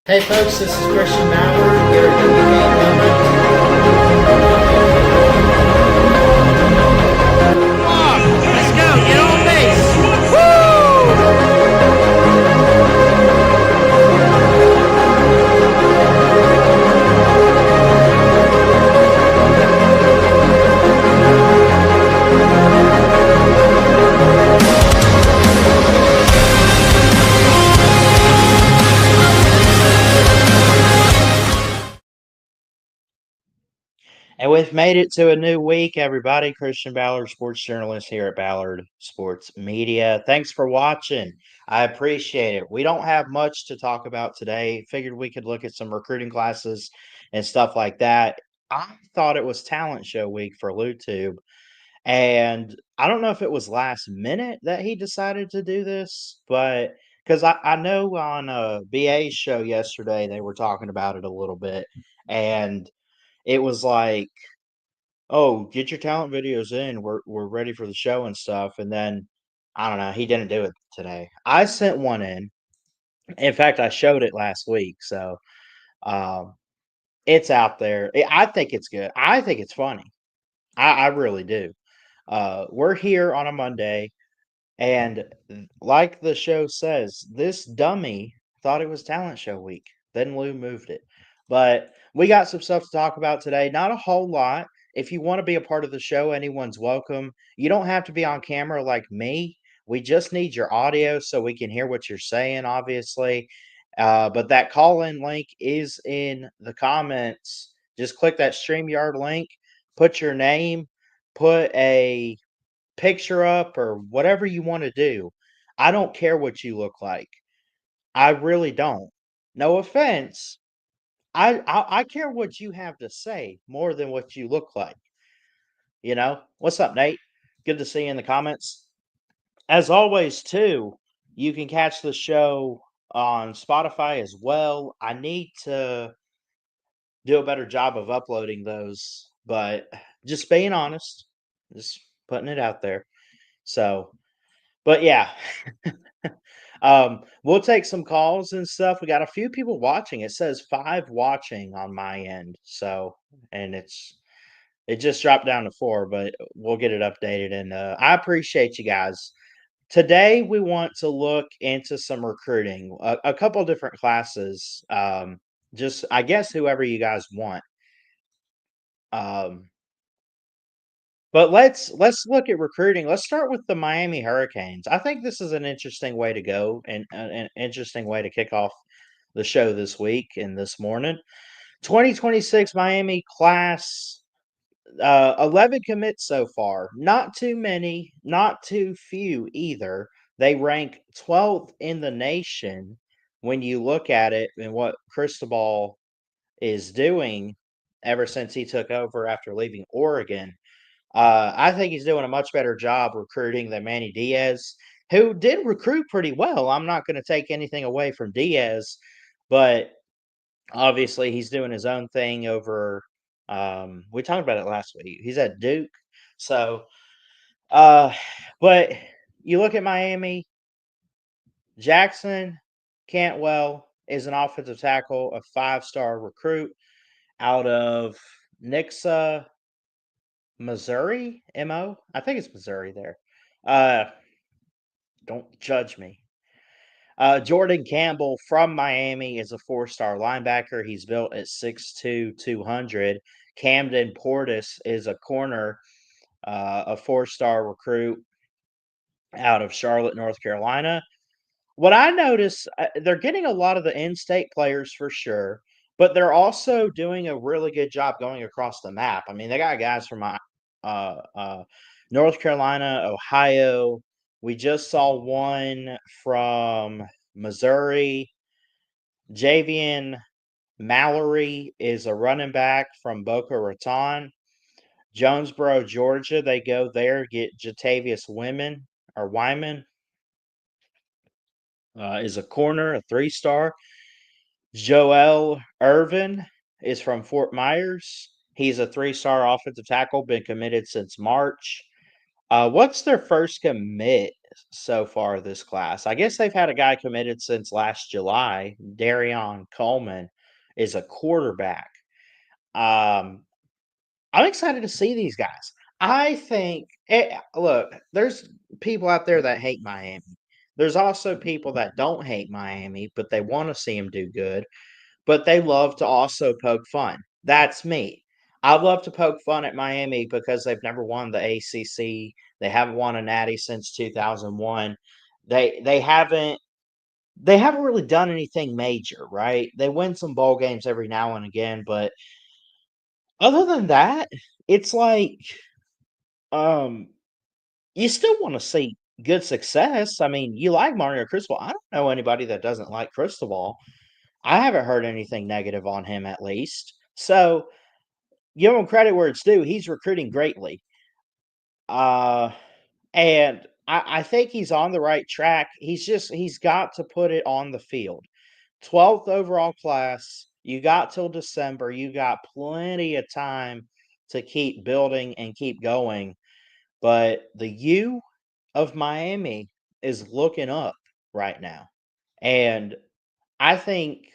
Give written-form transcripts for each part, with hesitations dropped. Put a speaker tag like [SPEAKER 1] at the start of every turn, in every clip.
[SPEAKER 1] Hey folks, this is Christian Ballard here at Let's go, get on base. And we've made it to a new week, everybody. Christian Ballard, sports journalist here at Ballard Sports Media. Thanks for watching. I appreciate it. We don't have much to talk about today. Figured we could look at some recruiting classes and stuff like that. I thought it was talent show week for YouTube. And I don't know if it was last minute that he decided to do this, but because I know on BA's show yesterday, they were talking about it a little bit. And it was like, "Oh, get your talent videos in. We're ready for the show and stuff." And then I don't know, he didn't do it today. I sent one in. In fact, I showed it last week, so um, it's out there. I think it's good. I think it's funny. I really do. We're here on a Monday, and like the show says, this dummy thought it was talent show week. Then Lou moved it. But we got some stuff to talk about today. Not a whole lot. If you want to be a part of the show, anyone's welcome. You don't have to be on camera like me. We just need your audio so we can hear what you're saying, obviously. But that call in link is in the comments. Just click that StreamYard link, put your name, put a picture up or whatever you want to do. I don't care what you look like. I really don't. No offense. I care what you have to say more than what you look like. You know? What's up, Nate? Good to see you in the comments. As always, too, you can catch the show on Spotify as well. I need to do a better job of uploading those, but just being honest, just putting it out there. So, but yeah, we'll take some calls and stuff. We got a few people watching. It says 5 watching on my end. So, and it just dropped down to 4, but we'll get it updated. And I appreciate you guys. Today we want to look into some recruiting, a couple different classes. Just I guess whoever you guys want. Um, But let's look at recruiting. Let's start with the Miami Hurricanes. I think this is an interesting way to go and an interesting way to kick off the show this week and this morning. 2026 Miami class, 11 commits so far. Not too many, not too few either. They rank 12th in the nation when you look at it and what Cristobal is doing ever since he took over after leaving Oregon. I think he's doing a much better job recruiting than Manny Diaz, who did recruit pretty well. I'm not going to take anything away from Diaz, but obviously he's doing his own thing over. We talked about it last week. He's at Duke, so. Uh, but you look at Miami. Jackson Cantwell is an offensive tackle, a 5-star recruit out of Nixa, Missouri, MO. I think it's Missouri there. Uh, don't judge me. Jordan Campbell from Miami is a 4-star linebacker. He's built at 6'2", 200. Camden Portis is a corner, a 4-star recruit out of Charlotte, North Carolina. What I notice, they're getting a lot of the in-state players for sure, but they're also doing a really good job going across the map. I mean, they got guys from North Carolina, Ohio. We just saw one from Missouri. Javian Mallory is a running back from Boca Raton. Jonesboro, Georgia, they go there, get Jatavius Wyman is a corner, a 3-star. Joel Irvin is from Fort Myers. He's a 3-star offensive tackle, been committed since March. What's their first commit so far this class. I guess they've had a guy committed since last July. Darion Coleman is a quarterback. Um, I'm excited to see these guys. I think, look, there's people out there that hate Miami. There's also people that don't hate Miami, but they want to see them do good, but they love to also poke fun. That's me. I love to poke fun at Miami because they've never won the ACC. They haven't won a Natty since 2001. They haven't really done anything major, right? They win some bowl games every now and again, but other than that, it's like um you still want to see good success. I mean, you like Mario Cristobal. I don't know anybody that doesn't like Cristobal. I haven't heard anything negative on him at least. So give him credit where it's due. He's recruiting greatly. Uh and I think he's on the right track. He's got to put it on the field. 12th overall class. You got till December. You got plenty of time to keep building and keep going. But the U of Miami is looking up right now. And I think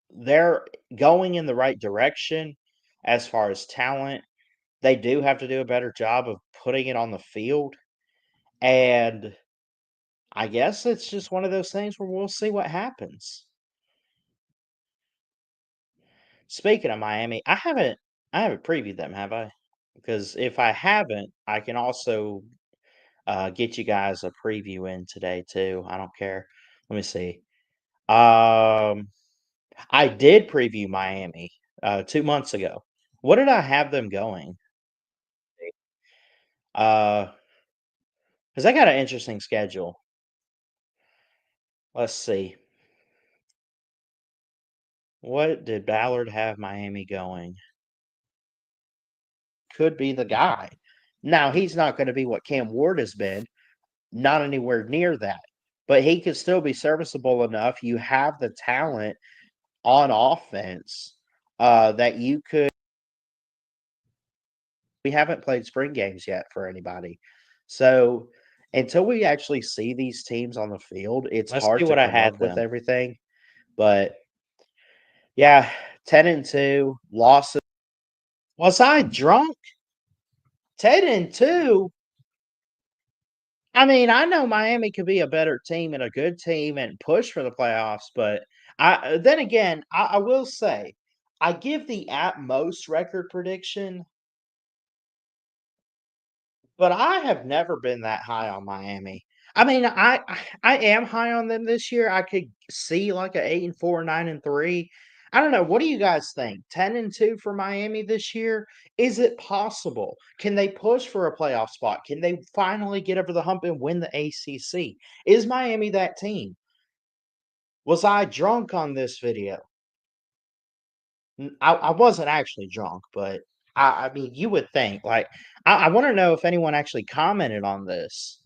[SPEAKER 1] they're going in the right direction as far as talent. They do have to do a better job of putting it on the field. And I guess it's just one of those things where we'll see what happens. Speaking of Miami, I haven't previewed them, have I? Because if I haven't, I can also get you guys a preview in today too. I don't care. Let me see. Um, I did preview Miami 2 months ago. What did I have them going? Because I got an interesting schedule. Let's see. What did Ballard have Miami going? Could be the guy. Now, he's not going to be what Cam Ward has been, not anywhere near that, but he could still be serviceable enough. You have the talent on offense that you could. We haven't played spring games yet for anybody. So until we actually see these teams on the field, it's Let's hard see to what I come had up with them. Everything. But yeah, 10-2 losses. Was I drunk? 10-2. I mean, I know Miami could be a better team and a good team and push for the playoffs, but then again, I will say I give the at most record prediction, but I have never been that high on Miami. I mean, I am high on them this year. I could see like a 8-4, 9-3. I don't know. What do you guys think? 10-2 for Miami this year? Is it possible? Can they push for a playoff spot? Can they finally get over the hump and win the ACC? Is Miami that team? Was I drunk on this video? I wasn't actually drunk, but I mean, you would think. Like, I want to know if anyone actually commented on this.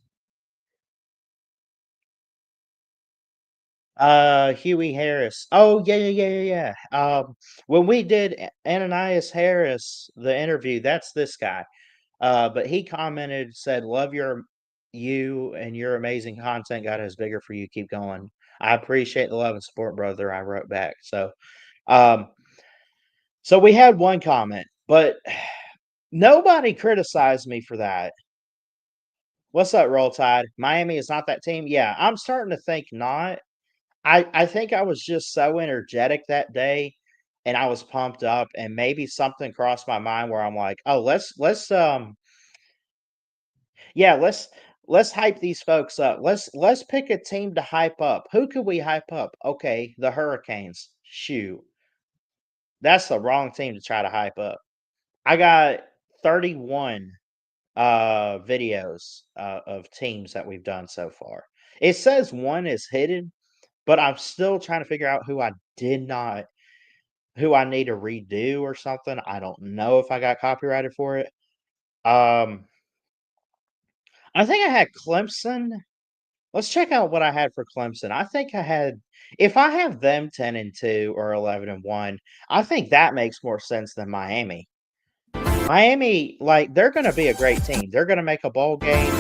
[SPEAKER 1] Huey Harris. Oh, yeah, yeah, yeah, yeah, yeah. When we did Ananias Harris, the interview, that's this guy. But he commented, said, "Love you and your amazing content. God is bigger for you. Keep going. I appreciate the love and support, brother." I wrote back. Um, so we had one comment, but nobody criticized me for that. What's up, Roll Tide? Miami is not that team. Yeah, I'm starting to think not. I think I was just so energetic that day, and I was pumped up, and maybe something crossed my mind where I'm like, "Oh, yeah, let's hype these folks up. Let's pick a team to hype up. Who could we hype up? Okay, the Hurricanes. Shoot, that's the wrong team to try to hype up. I got 31 videos of teams that we've done so far. It says one is hidden, but I'm still trying to figure out who I need to redo or something. I don't know if I got copyrighted for it. Um, I think I had Clemson. Let's check out what I had for Clemson. I think I had, if I have them 10-2 or 11-1, I think that makes more sense than Miami. Miami, like, they're going to be a great team. They're going to make a bowl game.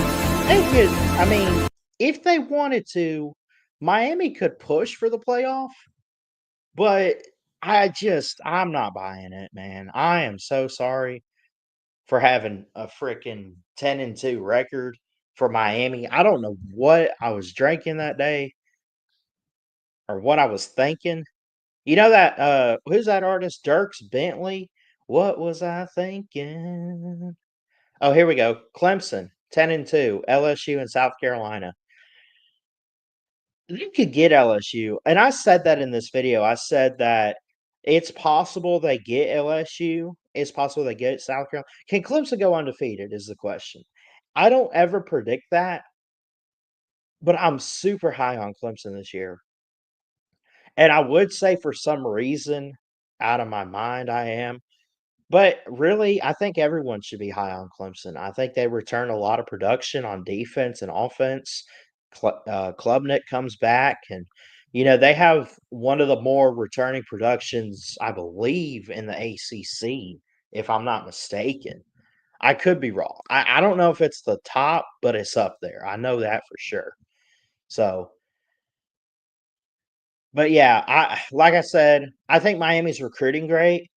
[SPEAKER 1] They could, I mean, if they wanted to, Miami could push for the playoff, but I'm not buying it, man. I am so sorry for having a freaking 10-2 record for Miami. I don't know what I was drinking that day or what I was thinking. You know that who's that artist? Dirks Bentley. What was I thinking? Oh, here we go. Clemson, 10-2, LSU and South Carolina. You could get LSU. And I said that in this video. I said that it's possible they get LSU. It's possible they get South Carolina. Can Clemson go undefeated is the question. I don't ever predict that, but I'm super high on Clemson this year. And I would say for some reason, out of my mind, I am. But really, I think everyone should be high on Clemson. I think they return a lot of production on defense and offense. Klubnik comes back, and they have one of the more returning productions, I believe, in the ACC, if I'm not mistaken. I could be wrong. I don't know if it's the top, but it's up there. I know that for sure. So, but yeah, like I said, I think Miami's recruiting great.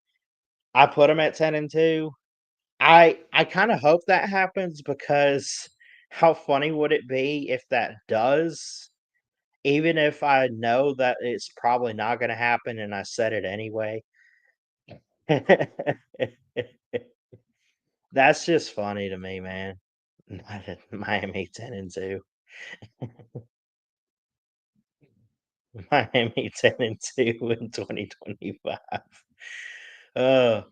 [SPEAKER 1] I put them at 10-2. I kinda hope that happens because how funny would it be if that does, even if I know that it's probably not gonna happen and I said it anyway? That's just funny to me, man. Miami 10-2. Miami 10-2 in 2025. Uh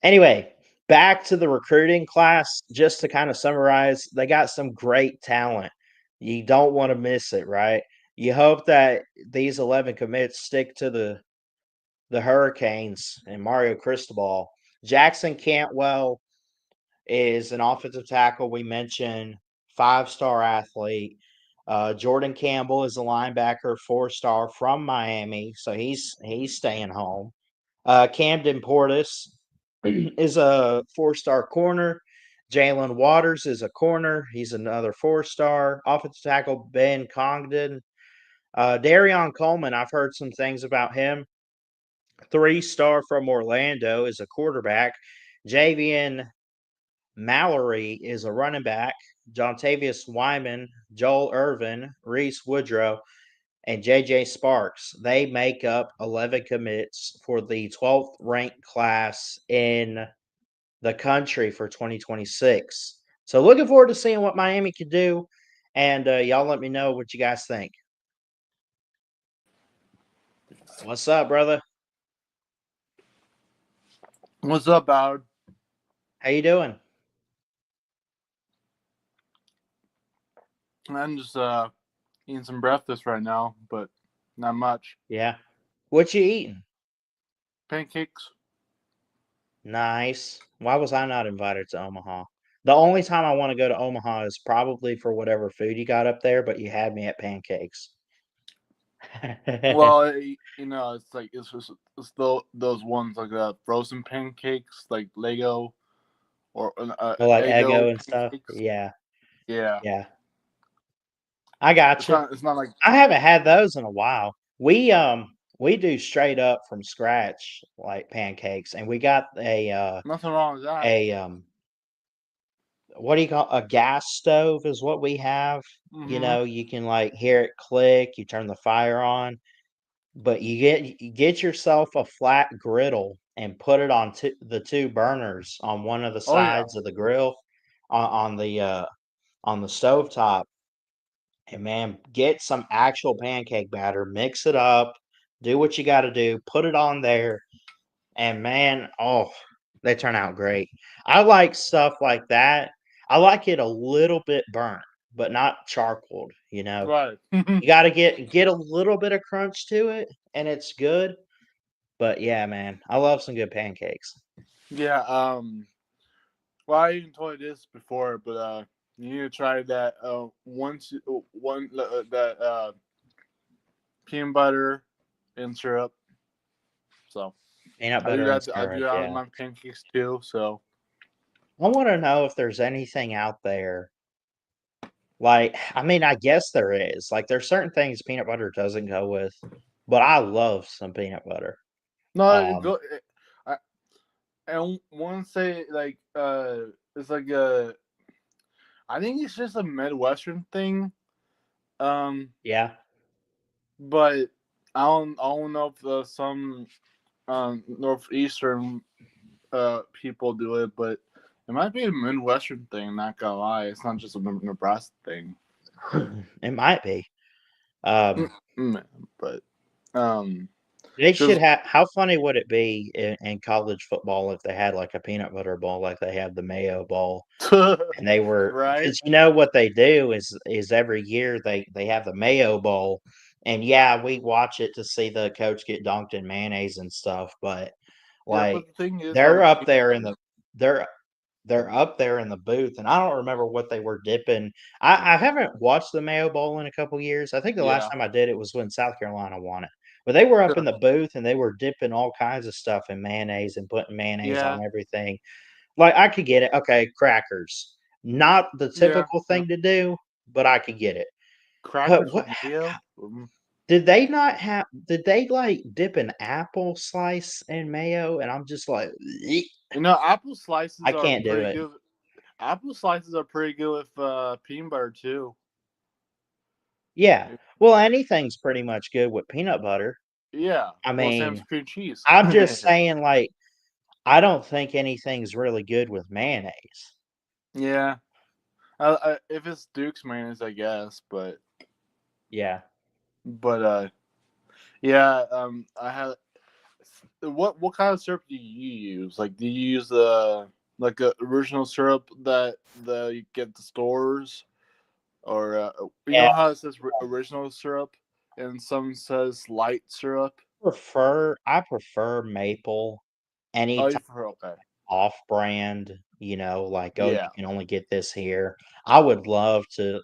[SPEAKER 1] Anyway, back to the recruiting class, just to kind of summarize, they got some great talent. You don't want to miss it, right? You hope that these 11 commits stick to the Hurricanes and Mario Cristobal. Jackson Cantwell is an offensive tackle we mentioned, 5-star athlete. Jordan Campbell is a linebacker, 4-star from Miami, so he's staying home. Camden Portis is a 4-star corner. Jalen Waters is a corner. He's another 4-star. Offensive tackle Ben Congdon. Darion Coleman, I've heard some things about him. 3-star from Orlando is a quarterback. Javian Mallory is a running back. Jontavius Wyman, Joel Irvin, Reese Woodrow, and J.J. Sparks. They make up 11 commits for the 12th ranked class in the country for 2026. So looking forward to seeing what Miami can do. And y'all let me know what you guys think. What's up, brother?
[SPEAKER 2] What's up, Ballard?
[SPEAKER 1] How you doing?
[SPEAKER 2] I'm just eating some breakfast right now, but not much.
[SPEAKER 1] Yeah. What you eating?
[SPEAKER 2] Pancakes.
[SPEAKER 1] Nice. Why was I not invited to Omaha? The only time I want to go to Omaha is probably for whatever food you got up there, but you had me at pancakes.
[SPEAKER 2] Well, it's like those ones like frozen pancakes, like Lego or
[SPEAKER 1] Like
[SPEAKER 2] Eggo
[SPEAKER 1] Eggo and stuff.
[SPEAKER 2] pancakes.
[SPEAKER 1] Yeah.
[SPEAKER 2] Yeah,
[SPEAKER 1] Yeah. I got
[SPEAKER 2] it's
[SPEAKER 1] you.
[SPEAKER 2] not. It's not like
[SPEAKER 1] I haven't had those in a while. We do straight up from scratch like pancakes, and we got
[SPEAKER 2] nothing wrong with that.
[SPEAKER 1] a what do you call a gas stove is what we have.
[SPEAKER 2] Mm-hmm.
[SPEAKER 1] You can like hear it click, you turn the fire on, but you get yourself a flat griddle and put it on the two burners on one of the
[SPEAKER 2] Oh yeah.
[SPEAKER 1] sides of the grill on the stove top. And man, get some actual pancake batter, mix it up, do what you got to do, put it on there, and man, oh, they turn out great. I like stuff like that. I like it a little bit burnt, but not charcoaled,
[SPEAKER 2] Right.
[SPEAKER 1] You got to get a little bit of crunch to it and it's good. But yeah, man, I love some good pancakes.
[SPEAKER 2] Yeah. Well, I even told you this before, but you need to try that that peanut butter and syrup. So
[SPEAKER 1] Peanut
[SPEAKER 2] I do
[SPEAKER 1] butter and
[SPEAKER 2] that. I do
[SPEAKER 1] syrup,
[SPEAKER 2] that on
[SPEAKER 1] yeah.
[SPEAKER 2] my pancakes too. So
[SPEAKER 1] I want to know if there's anything out there Like, I mean, I guess there is. Like, there's certain things peanut butter doesn't go with, but I love some peanut butter.
[SPEAKER 2] No, it
[SPEAKER 1] Um,
[SPEAKER 2] go. I want to say like it's like I think it's just a Midwestern thing. Um,
[SPEAKER 1] yeah.
[SPEAKER 2] but I don't know if some northeastern people do it, but it might be a Midwestern thing. Not gonna lie, it's not just a Nebraska thing.
[SPEAKER 1] It might be. Um,
[SPEAKER 2] Mm, but um,
[SPEAKER 1] they should
[SPEAKER 2] because
[SPEAKER 1] have. How funny would it be in college football if they had like a peanut butter bowl, like they have the Mayo Bowl, and they were
[SPEAKER 2] right,
[SPEAKER 1] because you know what they do is every year they have the Mayo Bowl, and yeah, we watch it to see the coach get dunked in mayonnaise and stuff, but
[SPEAKER 2] yeah.
[SPEAKER 1] like
[SPEAKER 2] But the thing is
[SPEAKER 1] they're
[SPEAKER 2] with
[SPEAKER 1] up
[SPEAKER 2] peanut
[SPEAKER 1] there in
[SPEAKER 2] butter,
[SPEAKER 1] the they're they're up there in the booth, and I don't remember what they were dipping. I haven't watched the Mayo Bowl in a couple years. I think the last
[SPEAKER 2] yeah,
[SPEAKER 1] time I did it was when South Carolina won it. But they were up in the booth and they were dipping all kinds of stuff in mayonnaise and putting mayonnaise
[SPEAKER 2] yeah,
[SPEAKER 1] on everything. Like I could get it. Okay, crackers. Not the
[SPEAKER 2] yeah.
[SPEAKER 1] typical thing to do, but I could get it. But
[SPEAKER 2] Crackers with
[SPEAKER 1] what
[SPEAKER 2] mayo.
[SPEAKER 1] did they not have did they like dip an apple slice in mayo? And I'm just like, "Eek."
[SPEAKER 2] You know, apple
[SPEAKER 1] I
[SPEAKER 2] slices are
[SPEAKER 1] can't do
[SPEAKER 2] pretty
[SPEAKER 1] it.
[SPEAKER 2] good. Apple slices are pretty good with peanut butter too.
[SPEAKER 1] Yeah. Well, anything's pretty much good with peanut butter.
[SPEAKER 2] Yeah.
[SPEAKER 1] I
[SPEAKER 2] Well, Sam's
[SPEAKER 1] mean,
[SPEAKER 2] cream cheese.
[SPEAKER 1] I'm just saying, like, I don't think anything's really good with mayonnaise.
[SPEAKER 2] Yeah. If it's Duke's mayonnaise, I guess,
[SPEAKER 1] Yeah.
[SPEAKER 2] but yeah. I had what kind of syrup do you use? Like, do you use the like original syrup that you get at the stores, or you
[SPEAKER 1] Yeah.
[SPEAKER 2] know how it says original syrup and some says light syrup?
[SPEAKER 1] I prefer maple
[SPEAKER 2] Oh,
[SPEAKER 1] anytime
[SPEAKER 2] you've heard okay.
[SPEAKER 1] off-brand, like, "Oh, you
[SPEAKER 2] Yeah.
[SPEAKER 1] can only get this here." I would love to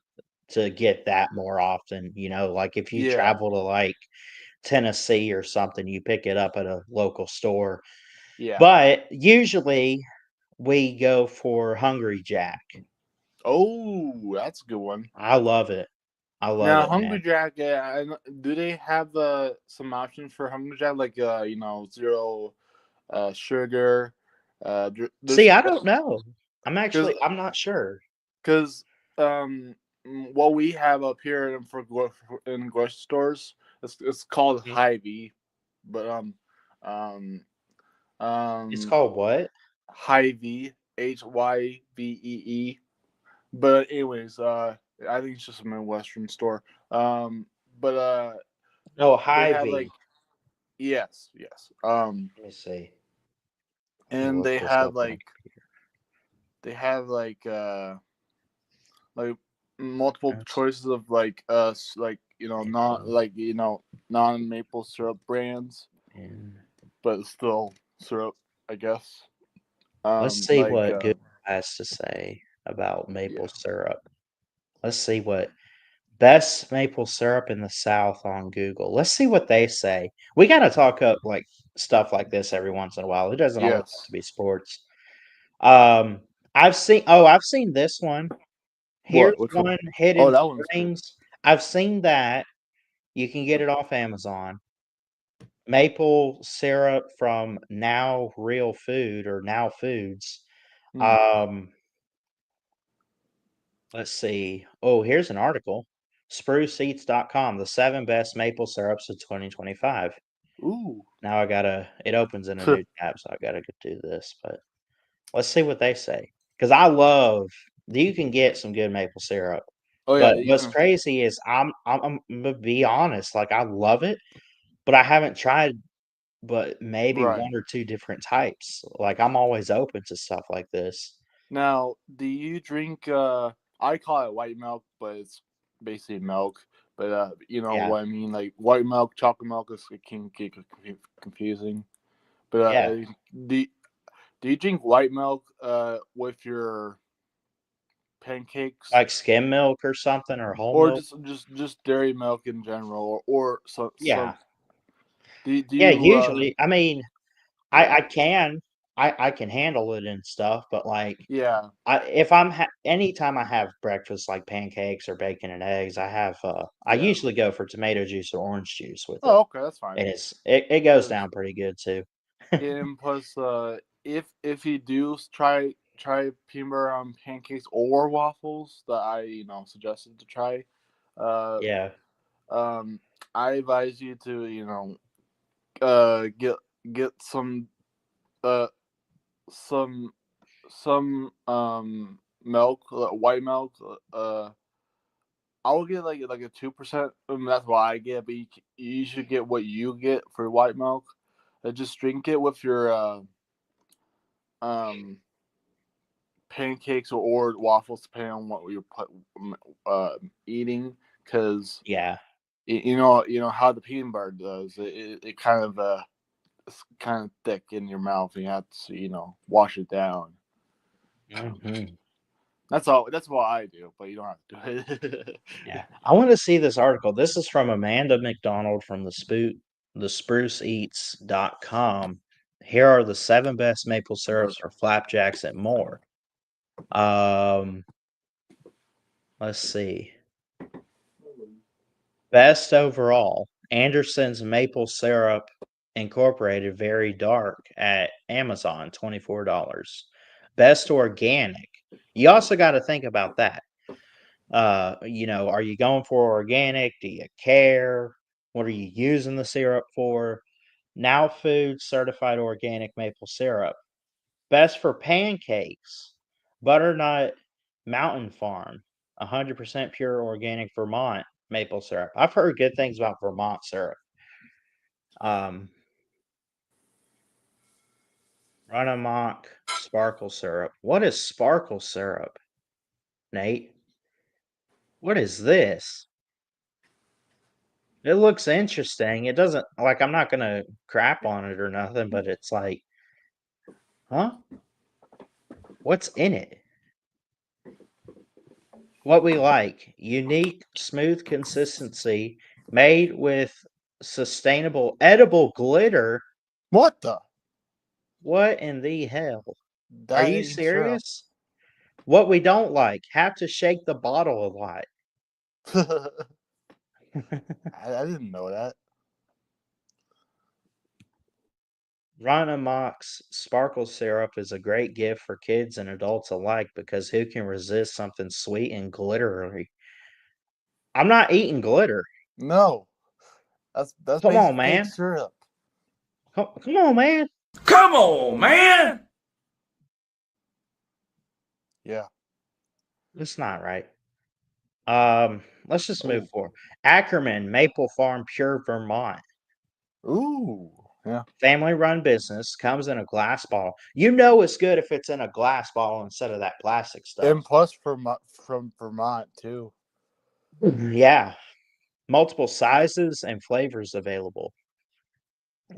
[SPEAKER 1] get that more often, like, if you
[SPEAKER 2] Yeah.
[SPEAKER 1] travel to, like, Tennessee or something, you pick it up at a local store.
[SPEAKER 2] Yeah.
[SPEAKER 1] But usually, we go for Hungry Jack.
[SPEAKER 2] Oh, that's a good one.
[SPEAKER 1] I love it. I love
[SPEAKER 2] Now,
[SPEAKER 1] it, man.
[SPEAKER 2] Hungry Jack, do they have some options for Hungry Jack, like zero sugar? There's
[SPEAKER 1] See, I don't know.
[SPEAKER 2] because
[SPEAKER 1] I'm not sure.
[SPEAKER 2] because what we have up here in grocery stores, it's called
[SPEAKER 1] Mhm.
[SPEAKER 2] Hy-Vee, but um
[SPEAKER 1] It's
[SPEAKER 2] um
[SPEAKER 1] called what?
[SPEAKER 2] Hy-Vee, Hyvee. But anyways, I think it's just a Midwestern store. But
[SPEAKER 1] Oh,
[SPEAKER 2] they have
[SPEAKER 1] Hy-Vee.
[SPEAKER 2] like yes.
[SPEAKER 1] Let me see. Let me
[SPEAKER 2] And
[SPEAKER 1] look this up on a
[SPEAKER 2] they have like multiple
[SPEAKER 1] computer.
[SPEAKER 2] choices of like not
[SPEAKER 1] Maple
[SPEAKER 2] like non maple syrup brands,
[SPEAKER 1] and
[SPEAKER 2] but it's still syrup, I guess.
[SPEAKER 1] let's see
[SPEAKER 2] Like
[SPEAKER 1] what Google has to say about maple
[SPEAKER 2] yeah,
[SPEAKER 1] syrup. Let's see what best maple syrup in the South on Google. Let's see what they say. We gotta talk up like stuff like this every once in a while. It doesn't always have to
[SPEAKER 2] yes.
[SPEAKER 1] be sports. Um, I've seen this one. Here's
[SPEAKER 2] What? Which one?
[SPEAKER 1] one,
[SPEAKER 2] Oh,
[SPEAKER 1] Hidden
[SPEAKER 2] that one's good.
[SPEAKER 1] Springs. I've seen that. You can get it off Amazon. Maple syrup from Now Real Food or Now Foods.
[SPEAKER 2] Hmm.
[SPEAKER 1] Um, let's see. Oh, here's an article. Spruceeats.com, the 7 best maple syrups of 2025.
[SPEAKER 2] Ooh.
[SPEAKER 1] Now it opens in a new tab, so I gotta go do this, but let's see what they say. Because you can get some good maple syrup.
[SPEAKER 2] Oh yeah,
[SPEAKER 1] But
[SPEAKER 2] you
[SPEAKER 1] what's
[SPEAKER 2] can.
[SPEAKER 1] crazy is I'm gonna be honest, like I love it, but I haven't tried but maybe
[SPEAKER 2] Right.
[SPEAKER 1] 1 or 2 different types. Like I'm always open to stuff like this.
[SPEAKER 2] Now, do you drink? I call it white milk, but it's basically milk. But you know
[SPEAKER 1] Yeah.
[SPEAKER 2] what I mean? Like white milk, chocolate milk it can get confusing. But
[SPEAKER 1] Yeah.
[SPEAKER 2] do do you drink white milk with your pancakes,
[SPEAKER 1] Like skim milk or something or whole
[SPEAKER 2] or
[SPEAKER 1] milk.
[SPEAKER 2] just dairy milk in general, or some
[SPEAKER 1] Yeah.
[SPEAKER 2] do
[SPEAKER 1] Yeah,
[SPEAKER 2] you
[SPEAKER 1] usually I mean, I
[SPEAKER 2] yeah
[SPEAKER 1] can. I can handle it and stuff, but like
[SPEAKER 2] Yeah,
[SPEAKER 1] if I'm anytime I have breakfast like pancakes or bacon and eggs, I
[SPEAKER 2] yeah.
[SPEAKER 1] usually go for tomato juice or orange juice with it.
[SPEAKER 2] Oh, okay, that's fine.
[SPEAKER 1] And it goes
[SPEAKER 2] Because
[SPEAKER 1] down pretty good too.
[SPEAKER 2] and plus, if you do try peanut butter on pancakes or waffles that I suggested to try, uh,
[SPEAKER 1] Yeah.
[SPEAKER 2] um, I advise you to get uh some milk, white milk. I will get like a 2%. That's what I get, but you should get what you get for white milk. Just drink it with your um pancakes or waffles, depending on what you're eating. Because
[SPEAKER 1] Yeah.
[SPEAKER 2] you know how the peanut butter does. It kind of it's kind of thick in your mouth, and you have to wash it down.
[SPEAKER 1] Mhm.
[SPEAKER 2] That's all. That's what I do, but you don't have to do it.
[SPEAKER 1] Yeah. I want to see this article. This is from Amanda McDonald from the spruceeats.com. Here are the 7 best maple syrups for flapjacks and more. Um, let's see. Best overall, Anderson's Maple Syrup Incorporated Very Dark at Amazon, $24. Best organic. You also got to think about that. Are you going for organic? Do you care? What are you using the syrup for? Now Food certified organic maple syrup. Best for pancakes. Butternut Mountain Farm. 100% pure organic Vermont maple syrup. I've heard good things about Vermont syrup. Um, Run amok sparkle syrup. What is sparkle syrup, Nate? What is this? It looks interesting. It doesn't like I'm not gonna crap on it or nothing, but it's like, huh? What's in it? What we like, unique, smooth consistency, made with sustainable edible glitter.
[SPEAKER 2] What the?
[SPEAKER 1] What in the hell? Are
[SPEAKER 2] That
[SPEAKER 1] you
[SPEAKER 2] ain't syrup.
[SPEAKER 1] serious? What we don't like, have to shake the bottle a lot.
[SPEAKER 2] I didn't know that.
[SPEAKER 1] Run Amok's sparkle syrup is a great gift for kids and adults alike because who can resist something sweet and glittery? I'm not eating glitter.
[SPEAKER 2] No, that's
[SPEAKER 1] Come on,
[SPEAKER 2] basic fake
[SPEAKER 1] man.
[SPEAKER 2] syrup.
[SPEAKER 1] Come on, man.
[SPEAKER 3] Come on, man.
[SPEAKER 2] Yeah.
[SPEAKER 1] That's not right. Let's just move
[SPEAKER 2] Oh.
[SPEAKER 1] forward. Ackerman Maple Farm Pure Vermont.
[SPEAKER 2] Ooh. Yeah.
[SPEAKER 1] Family run business comes in a glass bottle. You know it's good if it's in a glass bottle instead of that plastic stuff.
[SPEAKER 2] And plus from Vermont too.
[SPEAKER 1] Yeah. Multiple sizes and flavors available.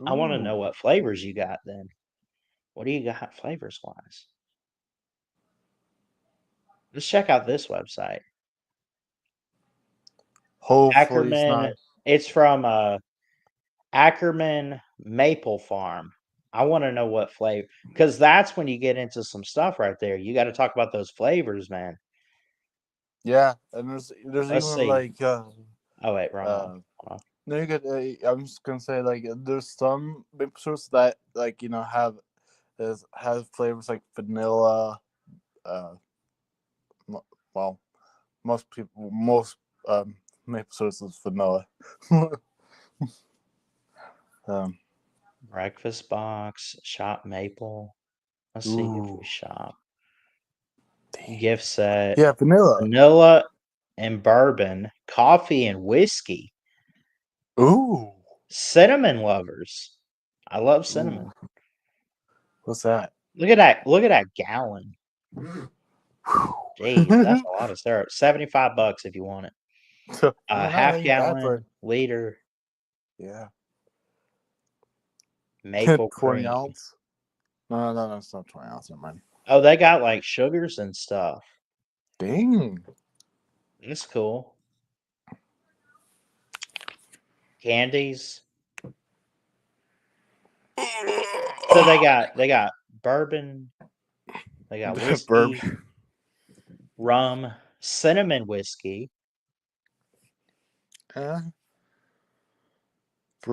[SPEAKER 1] I want to know
[SPEAKER 2] Ooh.
[SPEAKER 1] what flavors you got then. What do you got flavors wise? Let's check out this website.
[SPEAKER 2] Hopefully it's
[SPEAKER 1] Ackerman.
[SPEAKER 2] not.
[SPEAKER 1] It's from Ackerman Maple Farm. I want to know what flavor, because that's when you get into some stuff right there. You got to talk about those flavors, man.
[SPEAKER 2] Yeah, and there's
[SPEAKER 1] Let's
[SPEAKER 2] even
[SPEAKER 1] see.
[SPEAKER 2] like
[SPEAKER 1] Oh wait, wrong one.
[SPEAKER 2] uh
[SPEAKER 1] Hold on.
[SPEAKER 2] no you could I'm just gonna say like there's some maple syrups that like have flavors like vanilla. Uh, well, most maple syrups is vanilla. um,
[SPEAKER 1] Breakfast box, shop maple. Let's see if we
[SPEAKER 2] ooh,
[SPEAKER 1] shop.
[SPEAKER 2] dang.
[SPEAKER 1] Gift set,
[SPEAKER 2] Yeah, vanilla.
[SPEAKER 1] vanilla and bourbon, coffee and whiskey,
[SPEAKER 2] Ooh,
[SPEAKER 1] cinnamon lovers. I love
[SPEAKER 2] ooh,
[SPEAKER 1] cinnamon.
[SPEAKER 2] what's that?
[SPEAKER 1] Look at that! Look at that gallon. Jeez, that's
[SPEAKER 2] I
[SPEAKER 1] a lot of syrup. $75 if you want it.
[SPEAKER 2] mean, that
[SPEAKER 1] Half
[SPEAKER 2] ain't bad for
[SPEAKER 1] gallon, liter,
[SPEAKER 2] yeah.
[SPEAKER 1] maple
[SPEAKER 2] 20
[SPEAKER 1] cream.
[SPEAKER 2] ounce. No, it's not 20 ounce. Never mind.
[SPEAKER 1] Oh, they got like sugars and stuff.
[SPEAKER 2] Dang.
[SPEAKER 1] It's cool. Candies. So they got bourbon. They got
[SPEAKER 2] Bourbon.
[SPEAKER 1] whiskey, rum, cinnamon whiskey.
[SPEAKER 2] Yeah.
[SPEAKER 1] You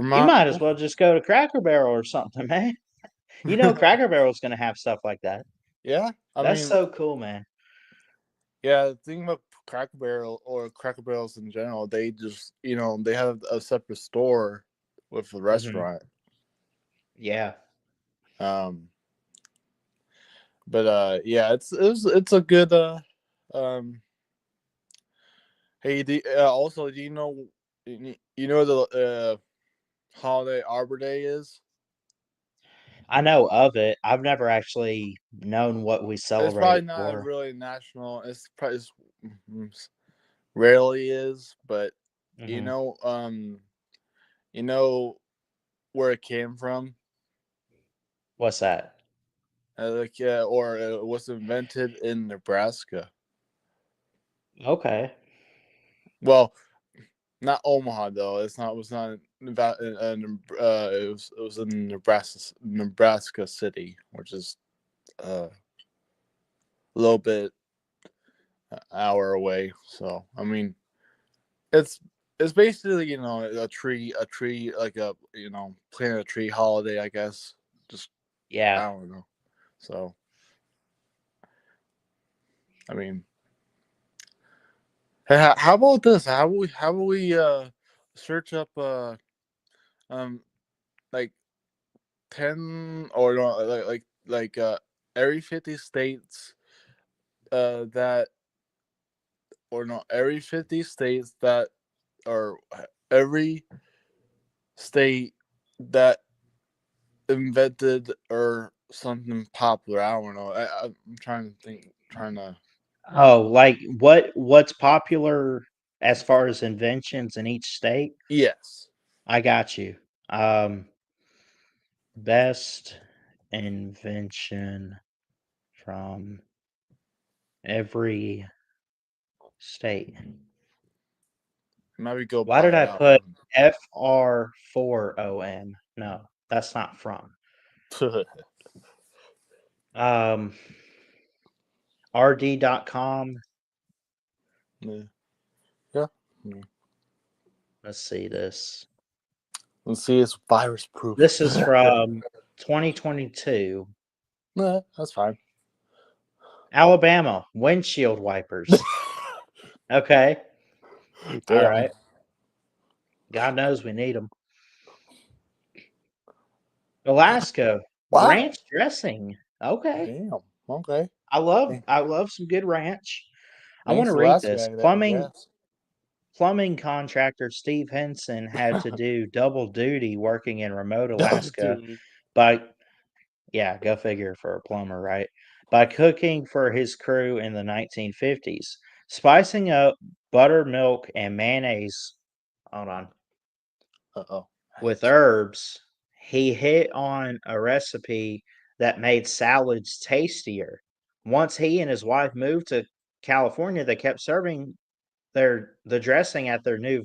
[SPEAKER 2] Vermont.
[SPEAKER 1] might as well just go to Cracker Barrel or something, man. You know Cracker Barrel's going to have stuff like that.
[SPEAKER 2] Yeah. I
[SPEAKER 1] That's
[SPEAKER 2] mean,
[SPEAKER 1] so cool, man.
[SPEAKER 2] yeah, the thing about Cracker Barrel or Cracker Barrels in general, they just, they have a separate store with the restaurant.
[SPEAKER 1] Yeah.
[SPEAKER 2] But yeah, it's a good hey, also, do you know the holiday Arbor Day is?
[SPEAKER 1] I know of it. I've never actually known what we
[SPEAKER 2] It's
[SPEAKER 1] celebrate
[SPEAKER 2] probably
[SPEAKER 1] it
[SPEAKER 2] not
[SPEAKER 1] for.
[SPEAKER 2] really national. It's probably rarely is, but you
[SPEAKER 1] Mhm.
[SPEAKER 2] know, you know where it came from,
[SPEAKER 1] What's that?
[SPEAKER 2] or it was invented in Nebraska.
[SPEAKER 1] Okay.
[SPEAKER 2] Well, not Omaha though. It's not. It was not. It was in Nebraska City, which is a little bit hour away. So I mean, it's it's basically a tree like a plant a tree holiday, I guess. Just I
[SPEAKER 1] Yeah.
[SPEAKER 2] don't know. So I mean, hey, how about this? How about we search up um like 10 or no, every 50 states that or no every 50 states that or every state that invented or something popular. I don't know. I'm trying to think. Trying to.
[SPEAKER 1] Oh, like what's popular as far as inventions in each state?
[SPEAKER 2] Yes.
[SPEAKER 1] I got you. Um, best invention from every state.
[SPEAKER 2] Maybe go
[SPEAKER 1] Why
[SPEAKER 2] by
[SPEAKER 1] did I
[SPEAKER 2] that
[SPEAKER 1] put
[SPEAKER 2] one.
[SPEAKER 1] FR4OM? No, that's not from. Um, RD.com.
[SPEAKER 2] Yeah. Yeah. Yeah.
[SPEAKER 1] Let's see this.
[SPEAKER 2] Let's see. It's virus proof.
[SPEAKER 1] This is from 2022.
[SPEAKER 2] Nah, that's fine.
[SPEAKER 1] Alabama windshield wipers. Okay. All
[SPEAKER 2] Damn.
[SPEAKER 1] right. God knows we need them. Alaska
[SPEAKER 2] Wow.
[SPEAKER 1] ranch dressing. Okay.
[SPEAKER 2] Damn. Okay.
[SPEAKER 1] I love some good ranch. I want
[SPEAKER 2] Thanks,
[SPEAKER 1] to read
[SPEAKER 2] Alaska.
[SPEAKER 1] this.
[SPEAKER 2] I guess.
[SPEAKER 1] Plumbing contractor Steve Henson had to do double duty working in remote Alaska
[SPEAKER 2] Dude.
[SPEAKER 1] by yeah, go figure for a plumber, right? By cooking for his crew in the 1950s, spicing up buttermilk and mayonnaise. Hold on.
[SPEAKER 2] Uh-oh.
[SPEAKER 1] With herbs, he hit on a recipe that made salads tastier. Once he and his wife moved to California, they kept serving the dressing at their new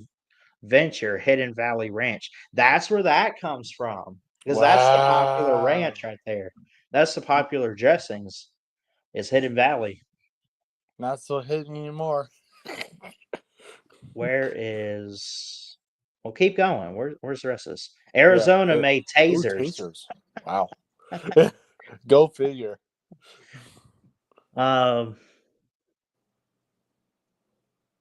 [SPEAKER 1] venture, Hidden Valley Ranch. That's where that comes from. Because that's the popular
[SPEAKER 2] Wow.
[SPEAKER 1] ranch right there. That's the popular dressings. Is Hidden Valley.
[SPEAKER 2] Not so hidden anymore.
[SPEAKER 1] Where is well keep going. Where's the rest of this?
[SPEAKER 2] Yeah.
[SPEAKER 1] Arizona made
[SPEAKER 2] Ooh,
[SPEAKER 1] tasers.
[SPEAKER 2] tasers. Wow. Go figure.
[SPEAKER 1] Um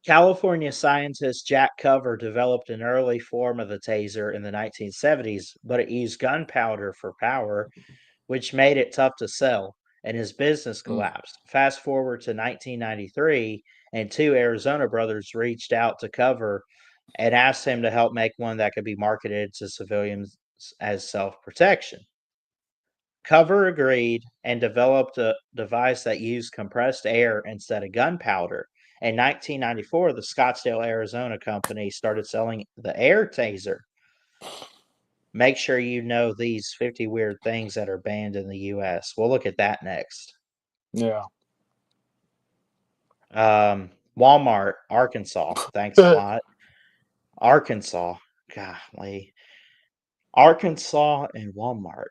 [SPEAKER 1] California scientist Jack Cover developed an early form of the taser in the 1970s, but it used gunpowder for power, which made it tough to sell, and his business
[SPEAKER 2] Mm.
[SPEAKER 1] collapsed. Fast forward to 1993, and two Arizona brothers reached out to Cover and asked him to help make one that could be marketed to civilians as self protection. Cover agreed and developed a device that used compressed air instead of gunpowder. In 1994, the Scottsdale, Arizona company started selling the air taser. Make sure you know these 50 weird things that are banned in the US. We'll look at that next.
[SPEAKER 2] Yeah.
[SPEAKER 1] Walmart, Arkansas. Thanks a lot. Arkansas. Golly. Arkansas and Walmart.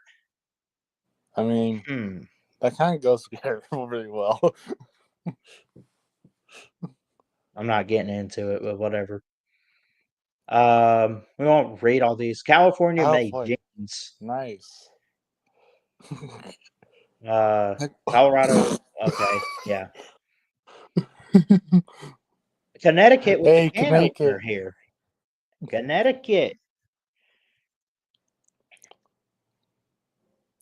[SPEAKER 2] I mean, that kind of goes together really well.
[SPEAKER 1] I'm not getting into it, but whatever. We won't read all these. California
[SPEAKER 2] Oh,
[SPEAKER 1] made
[SPEAKER 2] boy.
[SPEAKER 1] jeans.
[SPEAKER 2] Nice.
[SPEAKER 1] Colorado. Okay, yeah. Connecticut with the
[SPEAKER 2] Hey,
[SPEAKER 1] can opener
[SPEAKER 2] Connecticut.
[SPEAKER 1] here. Connecticut.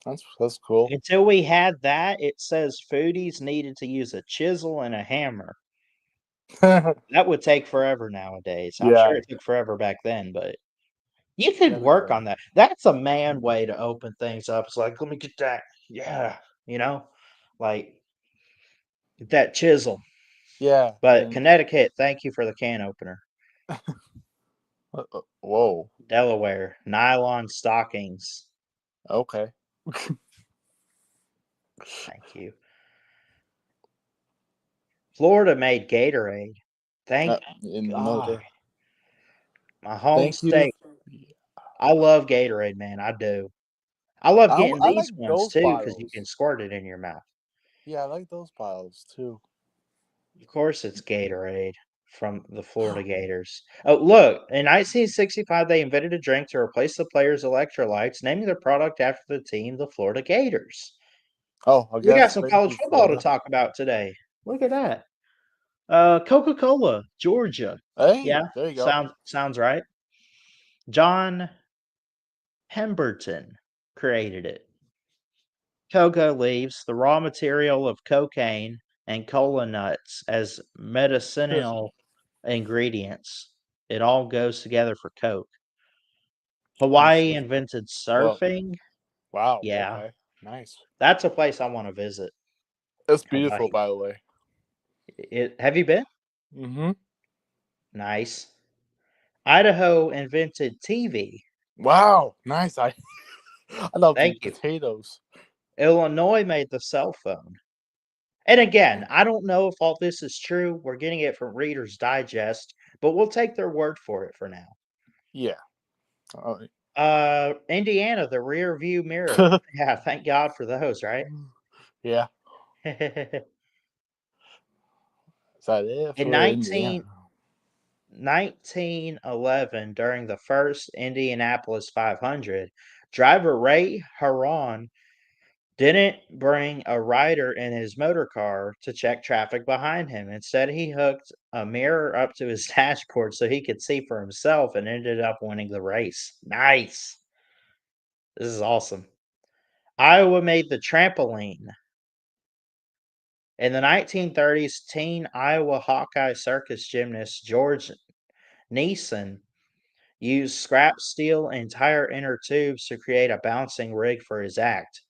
[SPEAKER 2] That's cool.
[SPEAKER 1] Until we had that, it says foodies needed to use a chisel and a hammer. That would take forever nowadays. I'm
[SPEAKER 2] Yeah.
[SPEAKER 1] sure it took forever back then, but you could
[SPEAKER 2] Yeah,
[SPEAKER 1] work
[SPEAKER 2] okay.
[SPEAKER 1] on that. That's a man way to open things up. It's like, let me get that. Yeah, like get that chisel.
[SPEAKER 2] Yeah.
[SPEAKER 1] But
[SPEAKER 2] And
[SPEAKER 1] Connecticut, thank you for the can opener.
[SPEAKER 2] whoa.
[SPEAKER 1] Delaware, nylon stockings.
[SPEAKER 2] Okay.
[SPEAKER 1] Thank you. Florida made Gatorade. Thank God.
[SPEAKER 2] Another.
[SPEAKER 1] My home
[SPEAKER 2] Thank you.
[SPEAKER 1] state. I love Gatorade, man. I do. I love getting
[SPEAKER 2] I like
[SPEAKER 1] these ones
[SPEAKER 2] those
[SPEAKER 1] too because you can
[SPEAKER 2] bottles.
[SPEAKER 1] squirt it in your mouth.
[SPEAKER 2] Yeah, I like those bottles too.
[SPEAKER 1] Of course, it's Gatorade from the Florida Gators. Oh, look. In 1965, they invented a drink to replace the players' electrolytes, naming the product after the team, the Florida Gators.
[SPEAKER 2] Oh, I
[SPEAKER 1] We got
[SPEAKER 2] guess
[SPEAKER 1] some
[SPEAKER 2] thank
[SPEAKER 1] college
[SPEAKER 2] you,
[SPEAKER 1] football to
[SPEAKER 2] Florida.
[SPEAKER 1] talk about today. Look at that. Coca-Cola, Georgia.
[SPEAKER 2] Hey,
[SPEAKER 1] Yeah,
[SPEAKER 2] there you go.
[SPEAKER 1] sounds right. John Pemberton created it. Cocoa leaves, the raw material of cocaine, and cola nuts as medicinal ingredients. It all goes together for Coke. Hawaii invented
[SPEAKER 2] Well,
[SPEAKER 1] surfing.
[SPEAKER 2] wow.
[SPEAKER 1] Yeah,
[SPEAKER 2] Okay. Nice.
[SPEAKER 1] that's a place I want to visit.
[SPEAKER 2] It's beautiful,
[SPEAKER 1] Hawaii.
[SPEAKER 2] by the way.
[SPEAKER 1] Have you been?
[SPEAKER 2] Mm-hmm.
[SPEAKER 1] Nice. Idaho invented TV.
[SPEAKER 2] Wow. Nice. I love the
[SPEAKER 1] Thank you.
[SPEAKER 2] potatoes.
[SPEAKER 1] Illinois made the cell phone. And again, I don't know if all this is true. We're getting it from Reader's Digest, but we'll take their word for it for now.
[SPEAKER 2] Yeah.
[SPEAKER 1] Indiana, the rear view mirror. Yeah, thank God for those, right?
[SPEAKER 2] Yeah.
[SPEAKER 1] In
[SPEAKER 2] Is that it for
[SPEAKER 1] 19,
[SPEAKER 2] Indiana?
[SPEAKER 1] 1911, during the first Indianapolis 500, driver Ray Harron didn't bring a rider in his motor car to check traffic behind him. Instead, he hooked a mirror up to his dashboard so he could see for himself and ended up winning the race. Nice. This is awesome. Iowa made the trampoline. In the 1930s, teen Iowa Hawkeye circus gymnast George Neeson used scrap steel and tire inner tubes to create a bouncing rig for his act.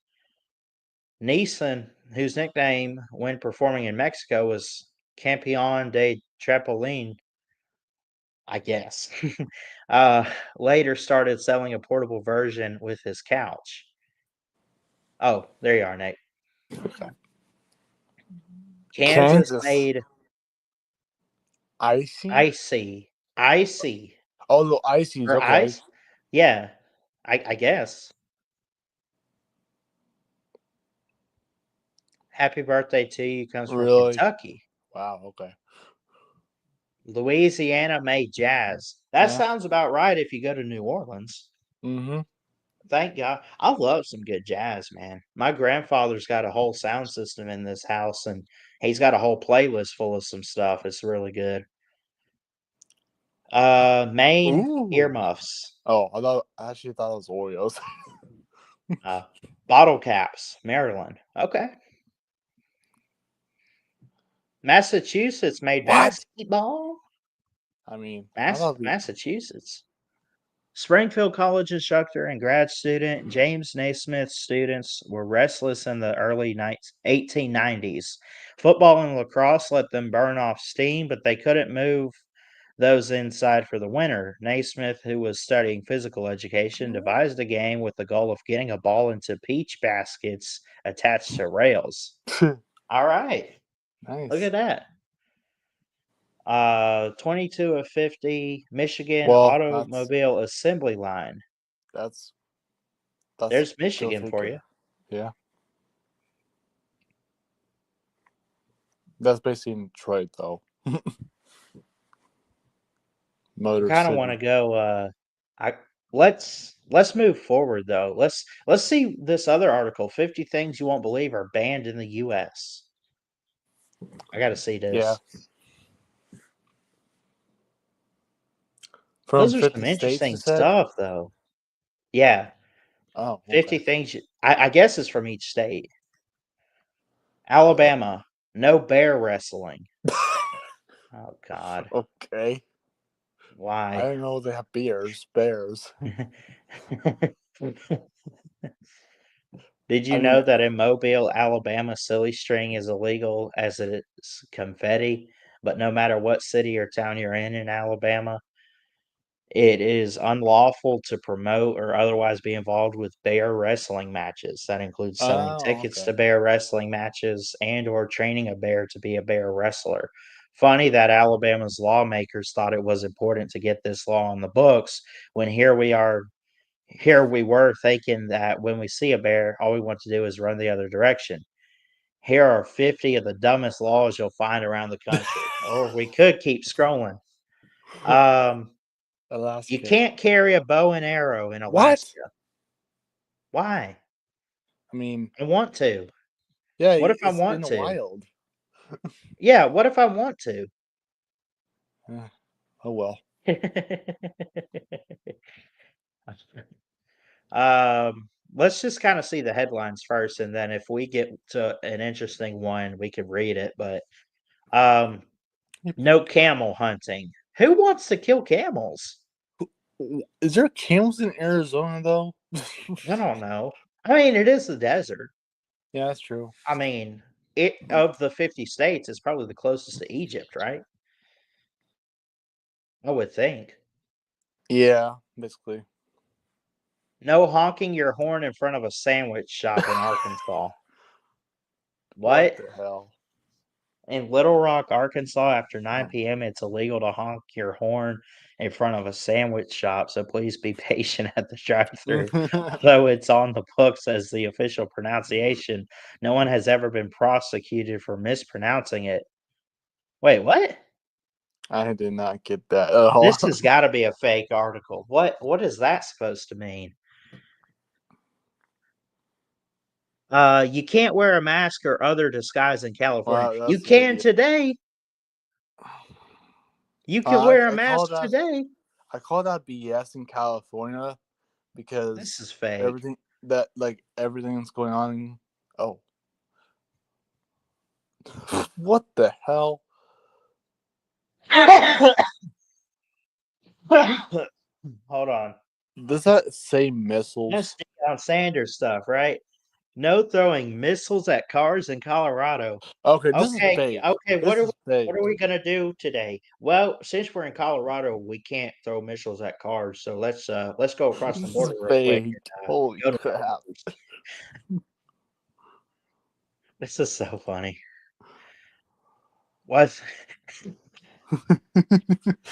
[SPEAKER 1] Neeson, whose nickname when performing in Mexico was Campeon de Trampoline, I guess, later started selling a portable version with his couch. Oh, there you are, Nate. Kansas
[SPEAKER 2] Kansas.
[SPEAKER 1] made
[SPEAKER 2] Icy?
[SPEAKER 1] icy
[SPEAKER 2] Oh, the ices.
[SPEAKER 1] or
[SPEAKER 2] Okay.
[SPEAKER 1] ice. Yeah, I guess. Happy birthday to you comes from
[SPEAKER 2] Really?
[SPEAKER 1] Kentucky.
[SPEAKER 2] Wow. Okay.
[SPEAKER 1] Louisiana made jazz. That
[SPEAKER 2] Yeah.
[SPEAKER 1] sounds about right if you go to New Orleans.
[SPEAKER 2] Mm-hmm.
[SPEAKER 1] Thank God. I love some good jazz, man. My grandfather's got a whole sound system in this house, and he's got a whole playlist full of some stuff. It's really good. Maine
[SPEAKER 2] Ooh.
[SPEAKER 1] earmuffs,
[SPEAKER 2] Oh, I actually thought it was Oreos.
[SPEAKER 1] uh, bottle caps, Maryland. Okay. Massachusetts made
[SPEAKER 2] What?
[SPEAKER 1] basketball.
[SPEAKER 2] I mean, I love you.
[SPEAKER 1] Massachusetts. Springfield College instructor and grad student James Naismith's students were restless in the early 1890s. Football and lacrosse let them burn off steam, but they couldn't move those inside for the winter. Naismith, who was studying physical education, devised a game with the goal of getting a ball into peach baskets attached to rails. All right. Look
[SPEAKER 2] Nice.
[SPEAKER 1] at that. 22 of 50, Michigan
[SPEAKER 2] Well,
[SPEAKER 1] Automobile Assembly Line.
[SPEAKER 2] that's
[SPEAKER 1] There's
[SPEAKER 2] go
[SPEAKER 1] Michigan for
[SPEAKER 2] figure.
[SPEAKER 1] you.
[SPEAKER 2] Yeah. That's basically in Detroit, though.
[SPEAKER 1] I
[SPEAKER 2] Motor
[SPEAKER 1] kind of want to
[SPEAKER 2] City.
[SPEAKER 1] go. Let's move forward though. Let's see this other article. 50 things you won't believe are banned in the U.S. I got to see
[SPEAKER 2] Yeah.
[SPEAKER 1] this.
[SPEAKER 2] From
[SPEAKER 1] Those are
[SPEAKER 2] 50
[SPEAKER 1] some
[SPEAKER 2] states, you
[SPEAKER 1] interesting
[SPEAKER 2] said?
[SPEAKER 1] stuff, though. Yeah,
[SPEAKER 2] Oh,
[SPEAKER 1] 50
[SPEAKER 2] okay.
[SPEAKER 1] things. I guess it's from each state.
[SPEAKER 2] Uh,
[SPEAKER 1] Alabama, no bear wrestling. Oh God,
[SPEAKER 2] okay. I
[SPEAKER 1] why?
[SPEAKER 2] don't know they have bears. Bears.
[SPEAKER 1] Did
[SPEAKER 2] I
[SPEAKER 1] you know
[SPEAKER 2] mean,
[SPEAKER 1] that in Mobile, Alabama, silly string is illegal as it is confetti? But no matter what city or town you're in Alabama, it is unlawful to promote or otherwise be involved with bear wrestling matches. That includes selling
[SPEAKER 2] oh,
[SPEAKER 1] tickets
[SPEAKER 2] okay.
[SPEAKER 1] to bear wrestling matches and or training a bear to be a bear wrestler. Funny that Alabama's lawmakers thought it was important to get this law on the books when here we were thinking that when we see a bear, all we want to do is run the other direction. Here are 50 of the dumbest laws you'll find around the country. Or we could keep scrolling. You
[SPEAKER 2] Alaska.
[SPEAKER 1] can't carry a bow and arrow in
[SPEAKER 2] What?
[SPEAKER 1] Alaska. Why?
[SPEAKER 2] I mean,
[SPEAKER 1] I want to.
[SPEAKER 2] yeah,
[SPEAKER 1] What if I
[SPEAKER 2] it's in
[SPEAKER 1] want
[SPEAKER 2] the
[SPEAKER 1] to?
[SPEAKER 2] wild.
[SPEAKER 1] Yeah, what if I want to?
[SPEAKER 2] Oh, well.
[SPEAKER 1] Let's just kind of see the headlines first, and then if we get to an interesting one, we could read it. But um, no camel hunting. Who wants to kill camels?
[SPEAKER 2] Is there camels in Arizona, though?
[SPEAKER 1] I don't know. I mean, it is the desert.
[SPEAKER 2] Yeah, that's true.
[SPEAKER 1] I mean, it of the 50 states, it's probably the closest to Egypt, right? I would think.
[SPEAKER 2] Yeah, basically.
[SPEAKER 1] No honking your horn in front of a sandwich shop in Arkansas.
[SPEAKER 2] What
[SPEAKER 1] What?
[SPEAKER 2] the hell?
[SPEAKER 1] In Little Rock, Arkansas, after 9
[SPEAKER 2] Oh.
[SPEAKER 1] p.m., it's illegal to honk your horn in front of a sandwich shop, so please be patient at the drive-thru. Although it's on the books as the official pronunciation, no one has ever been prosecuted for mispronouncing it. Wait, what?
[SPEAKER 2] I did not get that at all.
[SPEAKER 1] This has gotta be a fake article. What is that supposed to mean? You can't wear a mask or other disguise in California.
[SPEAKER 2] Wow,
[SPEAKER 1] You
[SPEAKER 2] that's an
[SPEAKER 1] can
[SPEAKER 2] idiot.
[SPEAKER 1] today. You can
[SPEAKER 2] I,
[SPEAKER 1] wear a
[SPEAKER 2] I call
[SPEAKER 1] mask
[SPEAKER 2] that
[SPEAKER 1] today.
[SPEAKER 2] I call that BS in California because
[SPEAKER 1] This is fake.
[SPEAKER 2] everything's going on. Oh, what the hell?
[SPEAKER 1] Hold on.
[SPEAKER 2] Does that say
[SPEAKER 1] That's
[SPEAKER 2] missiles?
[SPEAKER 1] Deion Sanders stuff, right? No throwing missiles at cars in Colorado.
[SPEAKER 2] Okay, this is
[SPEAKER 1] Okay,
[SPEAKER 2] fake.
[SPEAKER 1] okay.
[SPEAKER 2] This is fake.
[SPEAKER 1] What are we gonna do today? Well, since we're in Colorado, we can't throw missiles at cars. So let's go across the
[SPEAKER 2] This is
[SPEAKER 1] border real quick
[SPEAKER 2] fake.
[SPEAKER 1] and
[SPEAKER 2] Holy
[SPEAKER 1] go to
[SPEAKER 2] crap!
[SPEAKER 1] This is so funny. What?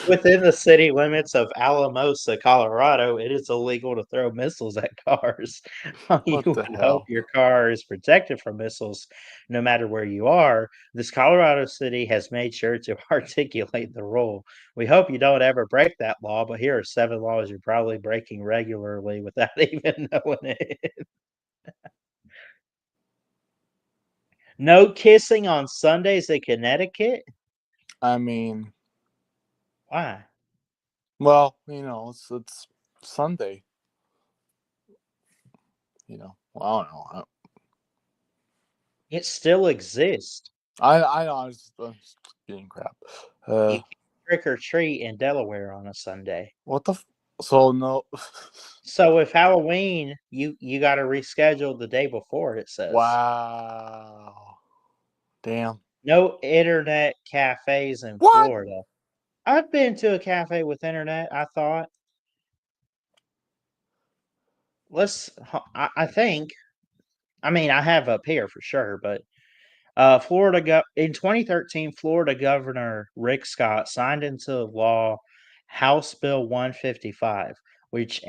[SPEAKER 1] Within the city limits of Alamosa, Colorado, it is illegal to throw missiles at cars. While you
[SPEAKER 2] What the
[SPEAKER 1] would hope
[SPEAKER 2] hell?
[SPEAKER 1] your car is protected from missiles no matter where you are, this Colorado city has made sure to articulate the rule. We hope you don't ever break that law, but here are 7 laws you're probably breaking regularly without even knowing it. No kissing on Sundays in Connecticut?
[SPEAKER 2] I mean,
[SPEAKER 1] Why?
[SPEAKER 2] well, it's Sunday. Well, I don't know.
[SPEAKER 1] It still exists.
[SPEAKER 2] I know. I'm just getting crap.
[SPEAKER 1] You can trick or treat in Delaware on a Sunday.
[SPEAKER 2] What the? So no.
[SPEAKER 1] So if Halloween, you got to reschedule the day before. It says
[SPEAKER 2] Wow. Damn.
[SPEAKER 1] no internet cafes in
[SPEAKER 2] What?
[SPEAKER 1] Florida. I've been to a cafe with internet. I thought I think. I mean, I have up here for sure, but in 2013, Florida Governor Rick Scott signed into law House Bill 155, which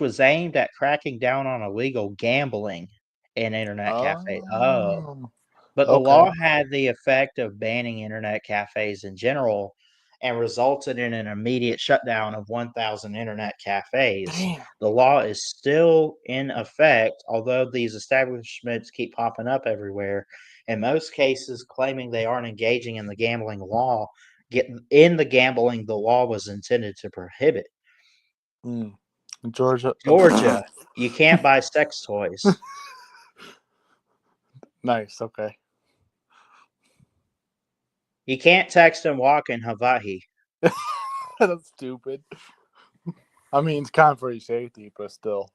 [SPEAKER 1] was aimed at cracking down on illegal gambling in internet cafe. Oh,
[SPEAKER 2] Oh.
[SPEAKER 1] But the
[SPEAKER 2] Okay.
[SPEAKER 1] law had the effect of banning internet cafes in general and resulted in an immediate shutdown of 1,000 internet cafes.
[SPEAKER 2] Damn.
[SPEAKER 1] The law is still in effect, although these establishments keep popping up everywhere. In most cases, claiming they aren't engaging in the gambling law. In the gambling, the law was intended to prohibit.
[SPEAKER 2] Georgia.
[SPEAKER 1] Georgia, you can't buy sex toys.
[SPEAKER 2] Nice. Okay.
[SPEAKER 1] You can't text and walk in Hawaii.
[SPEAKER 2] That's stupid. I mean, it's kind of for your safety, but still.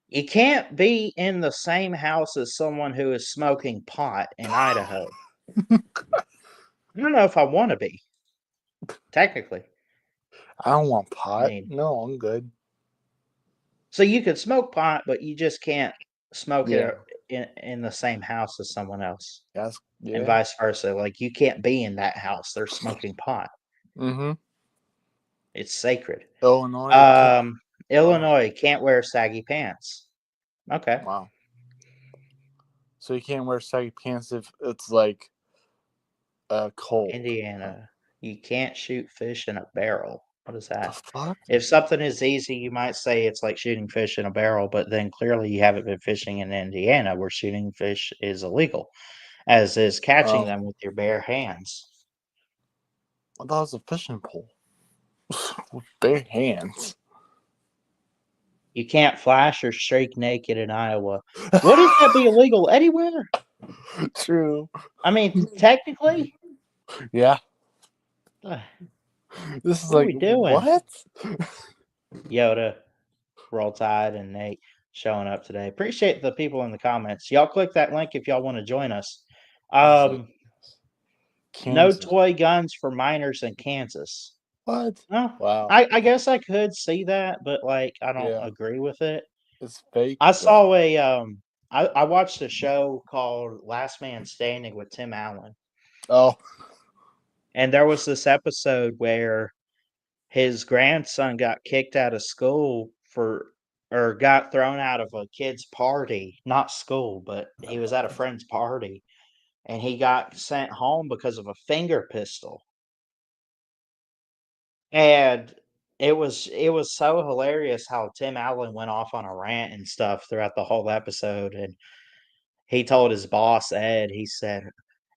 [SPEAKER 1] You can't be in the same house as someone who is smoking pot in Idaho. I don't know if I want to be, technically.
[SPEAKER 2] I don't want
[SPEAKER 1] I
[SPEAKER 2] pot.
[SPEAKER 1] mean,
[SPEAKER 2] No, I'm good.
[SPEAKER 1] so you could smoke pot, but you just can't smoke
[SPEAKER 2] Yeah.
[SPEAKER 1] it in the same house as someone else,
[SPEAKER 2] That's
[SPEAKER 1] and
[SPEAKER 2] yeah.
[SPEAKER 1] vice versa. Like you can't be in that house. They're smoking pot.
[SPEAKER 2] Mm-hmm.
[SPEAKER 1] It's sacred.
[SPEAKER 2] Illinois.
[SPEAKER 1] Illinois can't wear saggy pants. Okay.
[SPEAKER 2] Wow. So you can't wear saggy pants if it's like cold.
[SPEAKER 1] Indiana, you can't shoot fish in a barrel. What is
[SPEAKER 2] The
[SPEAKER 1] that?
[SPEAKER 2] fuck?
[SPEAKER 1] If something is easy, you might say it's like shooting fish in a barrel, but then clearly you haven't been fishing in Indiana where shooting fish is illegal, as is catching them with your bare hands.
[SPEAKER 2] I thought it was a fishing pole. With bare hands.
[SPEAKER 1] You can't flash or streak naked in Iowa. Wouldn't that be illegal anywhere?
[SPEAKER 2] True.
[SPEAKER 1] I mean, technically.
[SPEAKER 2] Yeah.
[SPEAKER 1] Ugh,
[SPEAKER 2] This is
[SPEAKER 1] what are
[SPEAKER 2] like
[SPEAKER 1] we doing?
[SPEAKER 2] what?
[SPEAKER 1] Yoda, Roll Tide, and Nate showing up today. Appreciate the people in the comments. Y'all click that link if y'all want to join us. No
[SPEAKER 2] Kansas.
[SPEAKER 1] toy guns for minors in Kansas.
[SPEAKER 2] What?
[SPEAKER 1] No,
[SPEAKER 2] Wow.
[SPEAKER 1] I guess I could see that, but like I don't
[SPEAKER 2] Yeah.
[SPEAKER 1] agree with it.
[SPEAKER 2] It's fake.
[SPEAKER 1] I saw I watched a show called Last Man Standing with Tim Allen,
[SPEAKER 2] Oh.
[SPEAKER 1] and there was this episode where his grandson got kicked out of school or got thrown out of a kid's party, not school, but he was at a friend's party, and he got sent home because of a finger pistol. And it was so hilarious how Tim Allen went off on a rant and stuff throughout the whole episode, and he told his boss, Ed, he said,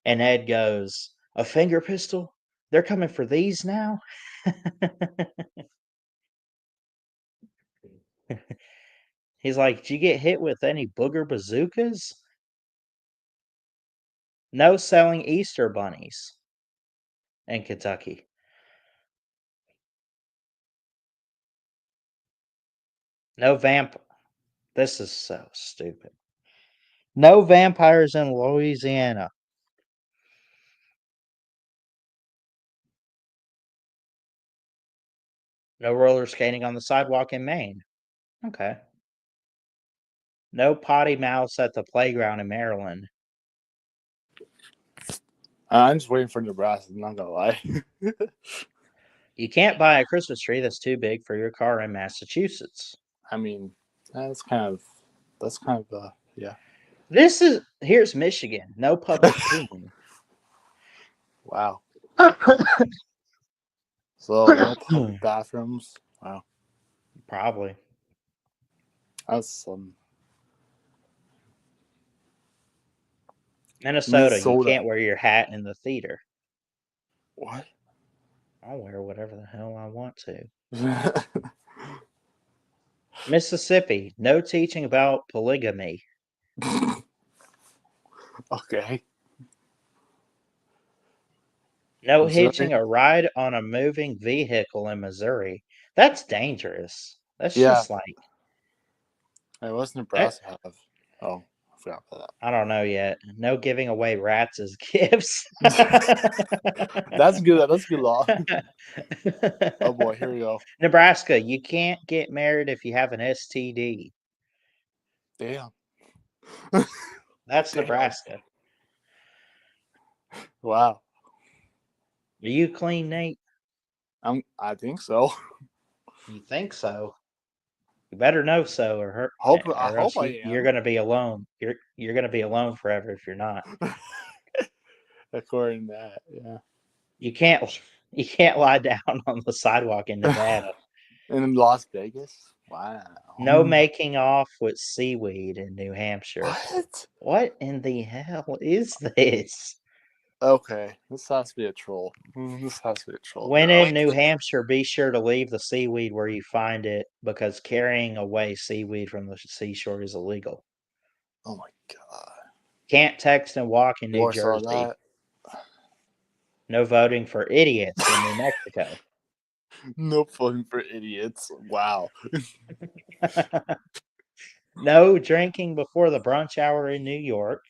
[SPEAKER 1] and Ed goes, "A finger pistol? They're coming for these now?" He's like, "Did you get hit with any booger bazookas?" No selling Easter bunnies in Kentucky. No This is so stupid. No vampires in Louisiana. No roller skating on the sidewalk in Maine. Okay. No potty mouths at the playground in Maryland.
[SPEAKER 2] I'm just waiting for Nebraska. I'm not gonna lie.
[SPEAKER 1] You can't buy a Christmas tree that's too big for your car in Massachusetts.
[SPEAKER 2] I mean, that's kind of yeah.
[SPEAKER 1] Here's Michigan. No public peeing.
[SPEAKER 2] Wow. So no public bathrooms. Wow.
[SPEAKER 1] Probably.
[SPEAKER 2] That's
[SPEAKER 1] Minnesota, you
[SPEAKER 2] Minnesota.
[SPEAKER 1] can't wear your hat in the theater.
[SPEAKER 2] What?
[SPEAKER 1] I'll wear whatever the hell I want to. Mississippi, no teaching about polygamy.
[SPEAKER 2] Okay.
[SPEAKER 1] No
[SPEAKER 2] Missouri?
[SPEAKER 1] hitching a ride on a moving vehicle in Missouri. That's dangerous. That's
[SPEAKER 2] Yeah.
[SPEAKER 1] just like
[SPEAKER 2] Hey, what's Nebraska have? Oh, I forgot about
[SPEAKER 1] I don't know yet. No giving away rats as gifts.
[SPEAKER 2] that. That's good. That's good law. Oh boy, here we go.
[SPEAKER 1] Nebraska, you can't get married if you have an STD.
[SPEAKER 2] Damn.
[SPEAKER 1] That's
[SPEAKER 2] Damn.
[SPEAKER 1] Nebraska.
[SPEAKER 2] Wow.
[SPEAKER 1] Are you clean, Nate?
[SPEAKER 2] I think so.
[SPEAKER 1] You think so? You better know so, or
[SPEAKER 2] I
[SPEAKER 1] or
[SPEAKER 2] hope
[SPEAKER 1] else
[SPEAKER 2] I
[SPEAKER 1] you're
[SPEAKER 2] am.
[SPEAKER 1] going to be alone. You're going to be alone forever if you're not.
[SPEAKER 2] According to that, yeah.
[SPEAKER 1] You can't lie down on the sidewalk in Nevada.
[SPEAKER 2] In Las Vegas? Wow.
[SPEAKER 1] No making off with seaweed in New Hampshire.
[SPEAKER 2] What?
[SPEAKER 1] What in the hell is this?
[SPEAKER 2] Okay, this has to be a troll. This has to be a troll.
[SPEAKER 1] When in New Hampshire, be sure to leave the seaweed where you find it because carrying away seaweed from the seashore is illegal.
[SPEAKER 2] Oh my god.
[SPEAKER 1] Can't text and walk in New
[SPEAKER 2] Warsaw
[SPEAKER 1] Jersey.
[SPEAKER 2] that.
[SPEAKER 1] No voting for idiots in New Mexico.
[SPEAKER 2] No fun for idiots. Wow.
[SPEAKER 1] No drinking before the brunch hour in New York.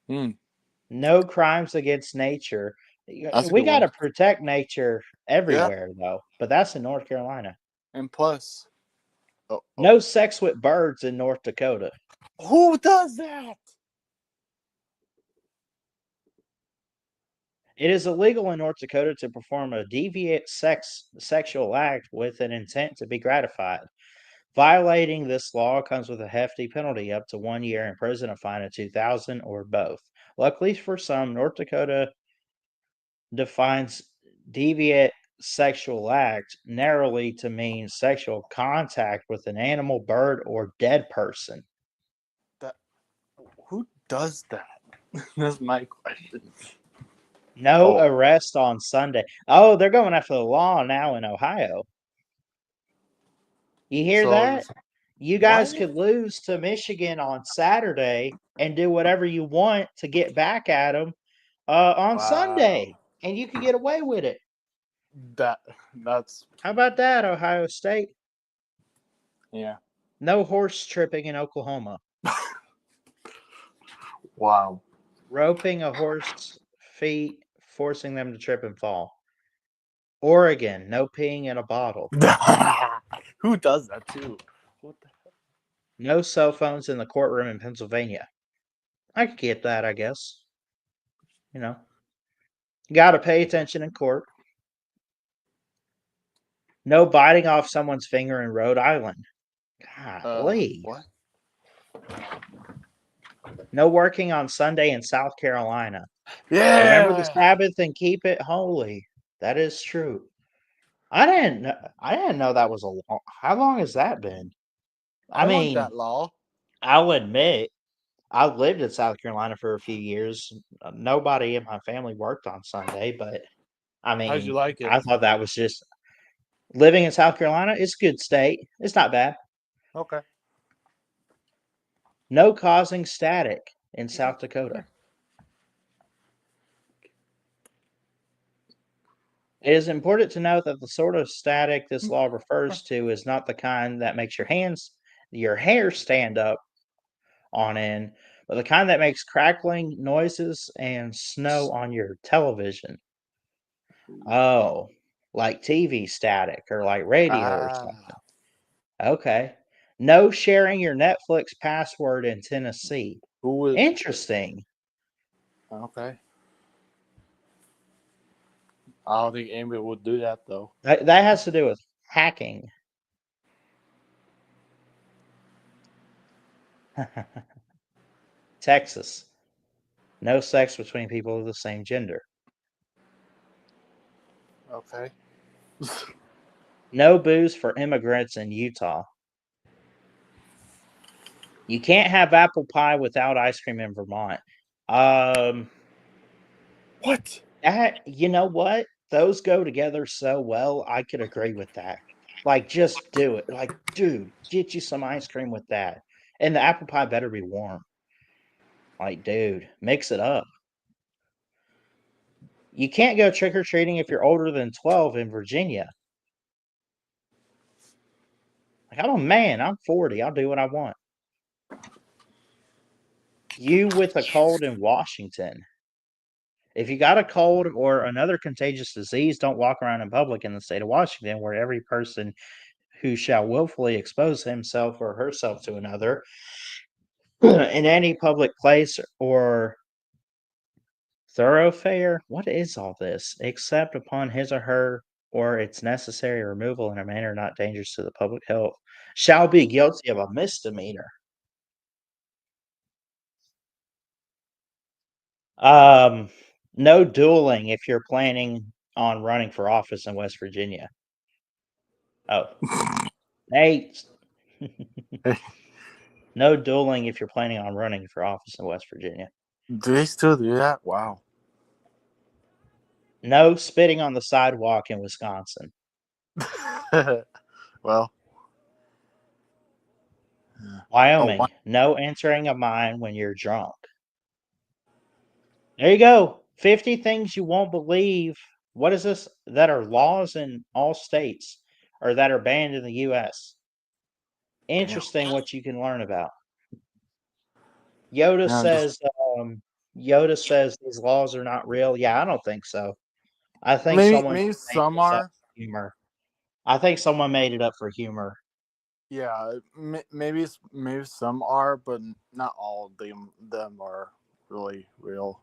[SPEAKER 2] Hmm.
[SPEAKER 1] No crimes against nature.
[SPEAKER 2] That's a
[SPEAKER 1] We
[SPEAKER 2] good
[SPEAKER 1] got to
[SPEAKER 2] one.
[SPEAKER 1] protect nature
[SPEAKER 2] Yeah.
[SPEAKER 1] everywhere, though. But that's in North Carolina.
[SPEAKER 2] And plus,
[SPEAKER 1] No sex with birds in North Dakota.
[SPEAKER 2] who does that?
[SPEAKER 1] It is illegal in North Dakota to perform a deviant sexual act with an intent to be gratified. Violating this law comes with a hefty penalty, up to 1 year in prison, a fine of $2,000, or both. Luckily for some, North Dakota defines deviant sexual act narrowly to mean sexual contact with an animal, bird, or dead person.
[SPEAKER 2] Who does that? That's my question.
[SPEAKER 1] No arrest on Sunday. Oh, they're going after the law now in Ohio. You hear that? You guys
[SPEAKER 2] What?
[SPEAKER 1] could lose to Michigan on Saturday and do whatever you want to get back at them on Sunday, and you could get away with it.
[SPEAKER 2] That's
[SPEAKER 1] How about that, Ohio State?
[SPEAKER 2] yeah.
[SPEAKER 1] No horse tripping in Oklahoma.
[SPEAKER 2] Wow.
[SPEAKER 1] Roping a horse's feet, forcing them to trip and fall. Oregon, no peeing in a bottle.
[SPEAKER 2] Who does that too? What the hell?
[SPEAKER 1] No cell phones in the courtroom in Pennsylvania. I could get that, I guess. You know, got to pay attention in court. No biting off someone's finger in Rhode Island. Golly.
[SPEAKER 2] What?
[SPEAKER 1] No working on Sunday in South Carolina.
[SPEAKER 2] Yeah.
[SPEAKER 1] Remember the Sabbath and keep it holy. That is true. I didn't know that was a long. How long has that been?
[SPEAKER 2] I want that law.
[SPEAKER 1] I'll admit, I lived in South Carolina for a few years. Nobody in my family worked on Sunday, but I mean,
[SPEAKER 2] How'd you like it?
[SPEAKER 1] I thought that was just living in South Carolina. It's a good state. It's not bad.
[SPEAKER 2] Okay.
[SPEAKER 1] No causing static in South Dakota. It is important to note that the sort of static this law refers to is not the kind that makes your hair stand up on end, but the kind that makes crackling noises and snow on your television. Oh, like TV static or like radio or something. Okay. No sharing your Netflix password in Tennessee.
[SPEAKER 2] Who would?
[SPEAKER 1] Interesting.
[SPEAKER 2] Okay. I don't think anybody would do that though.
[SPEAKER 1] That has to do with hacking. Texas. No sex between people of the same gender.
[SPEAKER 2] Okay.
[SPEAKER 1] No booze for immigrants in Utah. You can't have apple pie without ice cream in Vermont.
[SPEAKER 2] What?
[SPEAKER 1] You know what? Those go together so well. I could agree with that. Like, just do it. Like, dude, get you some ice cream with that. And the apple pie better be warm. Like, dude, mix it up. You can't go trick or treating if you're older than 12 in Virginia. Like, I'm a man. I'm 40. I'll do what I want. You with a cold in Washington. If you got a cold or another contagious disease, don't walk around in public in the state of Washington, where every person who shall willfully expose himself or herself to another in any public place or thoroughfare. What is all this? Except upon his or her or its necessary removal in a manner not dangerous to the public health, shall be guilty of a misdemeanor. Um, no dueling if you're planning on running for office in West Virginia. Oh, Nate. No dueling if you're planning on running for office in West Virginia.
[SPEAKER 2] Do they still do that? Wow.
[SPEAKER 1] No spitting on the sidewalk in Wisconsin.
[SPEAKER 2] Well,
[SPEAKER 1] Wyoming. No entering a mine when you're drunk. There you go. 50 things you won't believe. What is this? That are laws in all states or that are banned in the U.S. Interesting what you can learn about. Yoda
[SPEAKER 2] Yeah,
[SPEAKER 1] says Yoda says these laws are not real. Yeah, I don't think so. I think someone
[SPEAKER 2] maybe
[SPEAKER 1] made
[SPEAKER 2] some
[SPEAKER 1] this up
[SPEAKER 2] are.
[SPEAKER 1] for humor. I think someone made it up for humor.
[SPEAKER 2] Yeah, maybe some are, but not all of them are really real.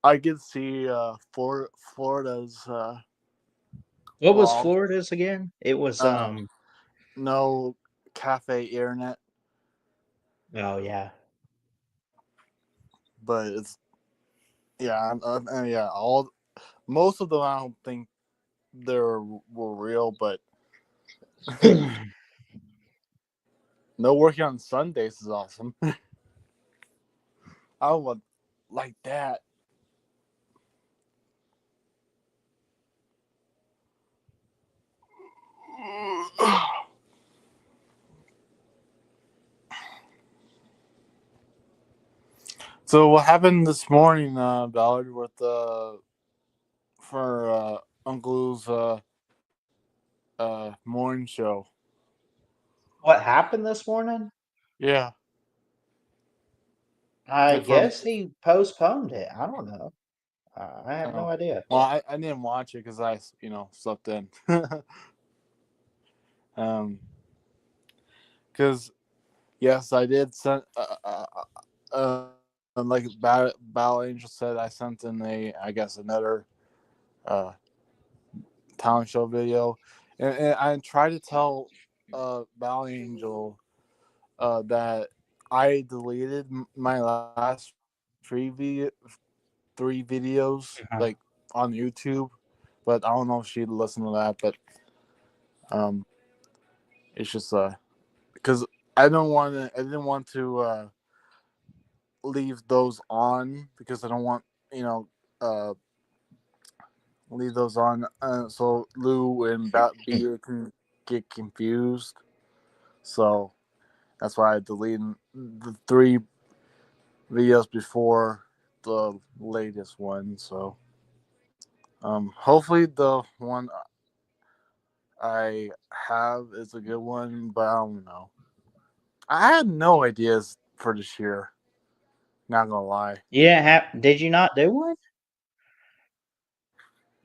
[SPEAKER 2] I could see Florida's
[SPEAKER 1] What was
[SPEAKER 2] law.
[SPEAKER 1] Florida's again? It was
[SPEAKER 2] No cafe internet,
[SPEAKER 1] oh yeah.
[SPEAKER 2] but it's yeah. All most of them I don't think were real, but no working on Sundays is awesome. I would like that. So what happened this morning, Ballard, with for Uncle's morning show?
[SPEAKER 1] What happened this morning?
[SPEAKER 2] Yeah,
[SPEAKER 1] I
[SPEAKER 2] like for
[SPEAKER 1] guess he postponed it. I don't know. I have no idea.
[SPEAKER 2] well, I didn't watch it because I slept in. Because yes, I did send like Battle Angel said, I sent in I guess another talent show video, and I tried to tell Battle Angel that I deleted my last three videos
[SPEAKER 1] Uh-huh.
[SPEAKER 2] like on YouTube, but I don't know if she'd listen to that. But it's just because I didn't want to leave those on because I don't want uh leave those on so Lou and Beer can get confused. So that's why I deleted the three videos before the latest one. So hopefully the one I have is a good one, but I don't know. I had no ideas for this year. Not gonna lie.
[SPEAKER 1] You didn't have did you not do one?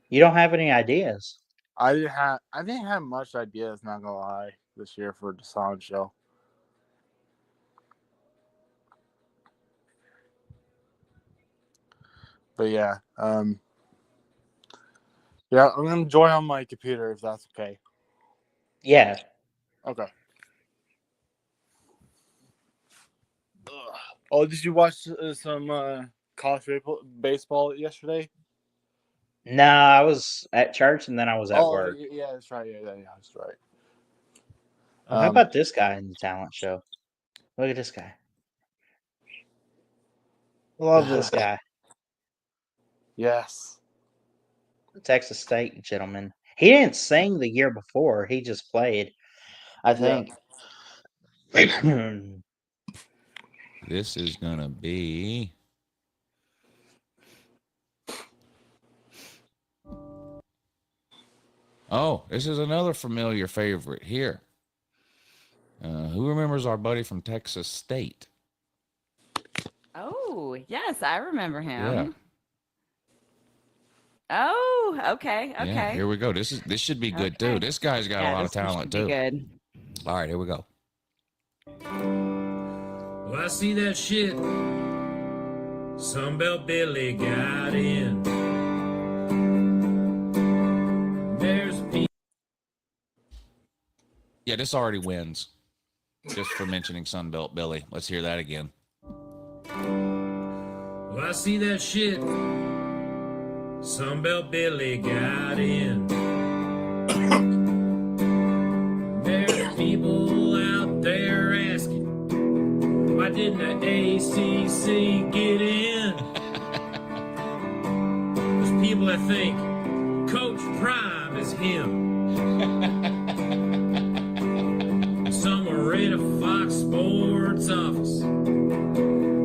[SPEAKER 1] You don't have any ideas.
[SPEAKER 2] I didn't have much ideas. Not gonna lie, this year for the sound show. But yeah, yeah, I'm gonna join on my computer if that's okay.
[SPEAKER 1] Yeah.
[SPEAKER 2] Okay. Oh, did you watch some college baseball yesterday?
[SPEAKER 1] No, I was at church and then I was at
[SPEAKER 2] Oh,
[SPEAKER 1] work.
[SPEAKER 2] yeah, that's right. Yeah, that's right.
[SPEAKER 1] Oh, how about this guy in the talent show? Look at this guy. Love this guy.
[SPEAKER 2] Yes.
[SPEAKER 1] Texas State gentleman. He didn't sing the year before. He just played, I
[SPEAKER 2] Yeah.
[SPEAKER 1] think.
[SPEAKER 3] This is gonna be. Oh, this is another familiar favorite here. Who remembers our buddy from Texas State?
[SPEAKER 4] Oh, yes, I remember
[SPEAKER 3] Yeah.
[SPEAKER 4] him. Oh, okay,
[SPEAKER 3] Yeah,
[SPEAKER 4] okay.
[SPEAKER 3] here we go. This should be good too.
[SPEAKER 4] Okay.
[SPEAKER 3] This guy's got a lot of
[SPEAKER 4] this
[SPEAKER 3] talent
[SPEAKER 4] should be
[SPEAKER 3] too.
[SPEAKER 4] good.
[SPEAKER 3] All right, here we go.
[SPEAKER 5] Well, I see that shit. Sunbelt Billy got in. There's a
[SPEAKER 3] Yeah, this already wins. Just for mentioning Sunbelt Billy. Let's hear that again.
[SPEAKER 5] Well, I see that shit. Sunbelt Billy got in. There's people out there asking, why didn't the ACC get in? There's people that think Coach Prime is him. Somewhere in a Fox Sports office,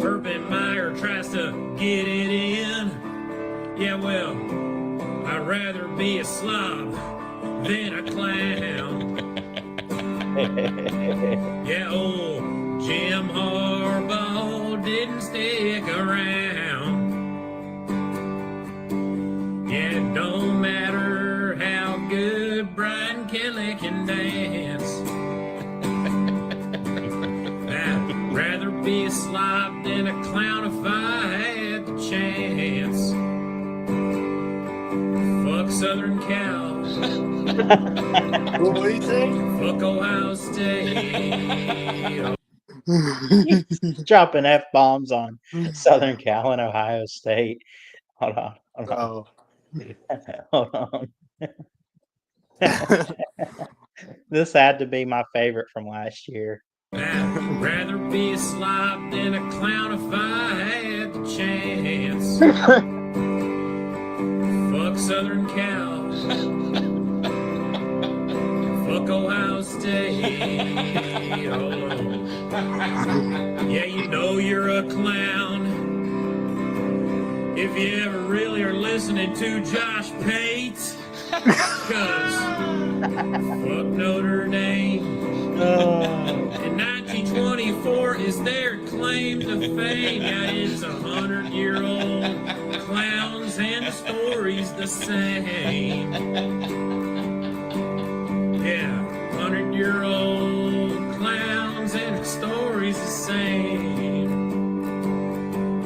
[SPEAKER 5] Urban Meyer tries to get it in. Yeah, well, I'd rather be a slob than a clown. Yeah, old Jim Harbaugh didn't stick around. Yeah, it don't matter how good Brian Kelly can dance. I'd rather be a slob than a clown if I had the chance. Fuck Southern Cal.
[SPEAKER 2] What do you think?
[SPEAKER 5] Fuck Ohio State.
[SPEAKER 1] Dropping F-bombs on Southern Cal and Ohio State. Hold on.
[SPEAKER 2] Oh.
[SPEAKER 1] Hold on. This had to be my favorite from last year.
[SPEAKER 5] I'd rather be a slob than a clown if I had the chance. Fuck Southern Cal. Fuck Ohio State. Oh. Yeah, you know you're a clown if you ever really are listening to Josh Pate. Cause fuck Notre Dame. And 1924 is their claim to fame. Yeah, it's 100-year-old clowns and the story's the same. Yeah, 100-year-old clowns and the story's the same.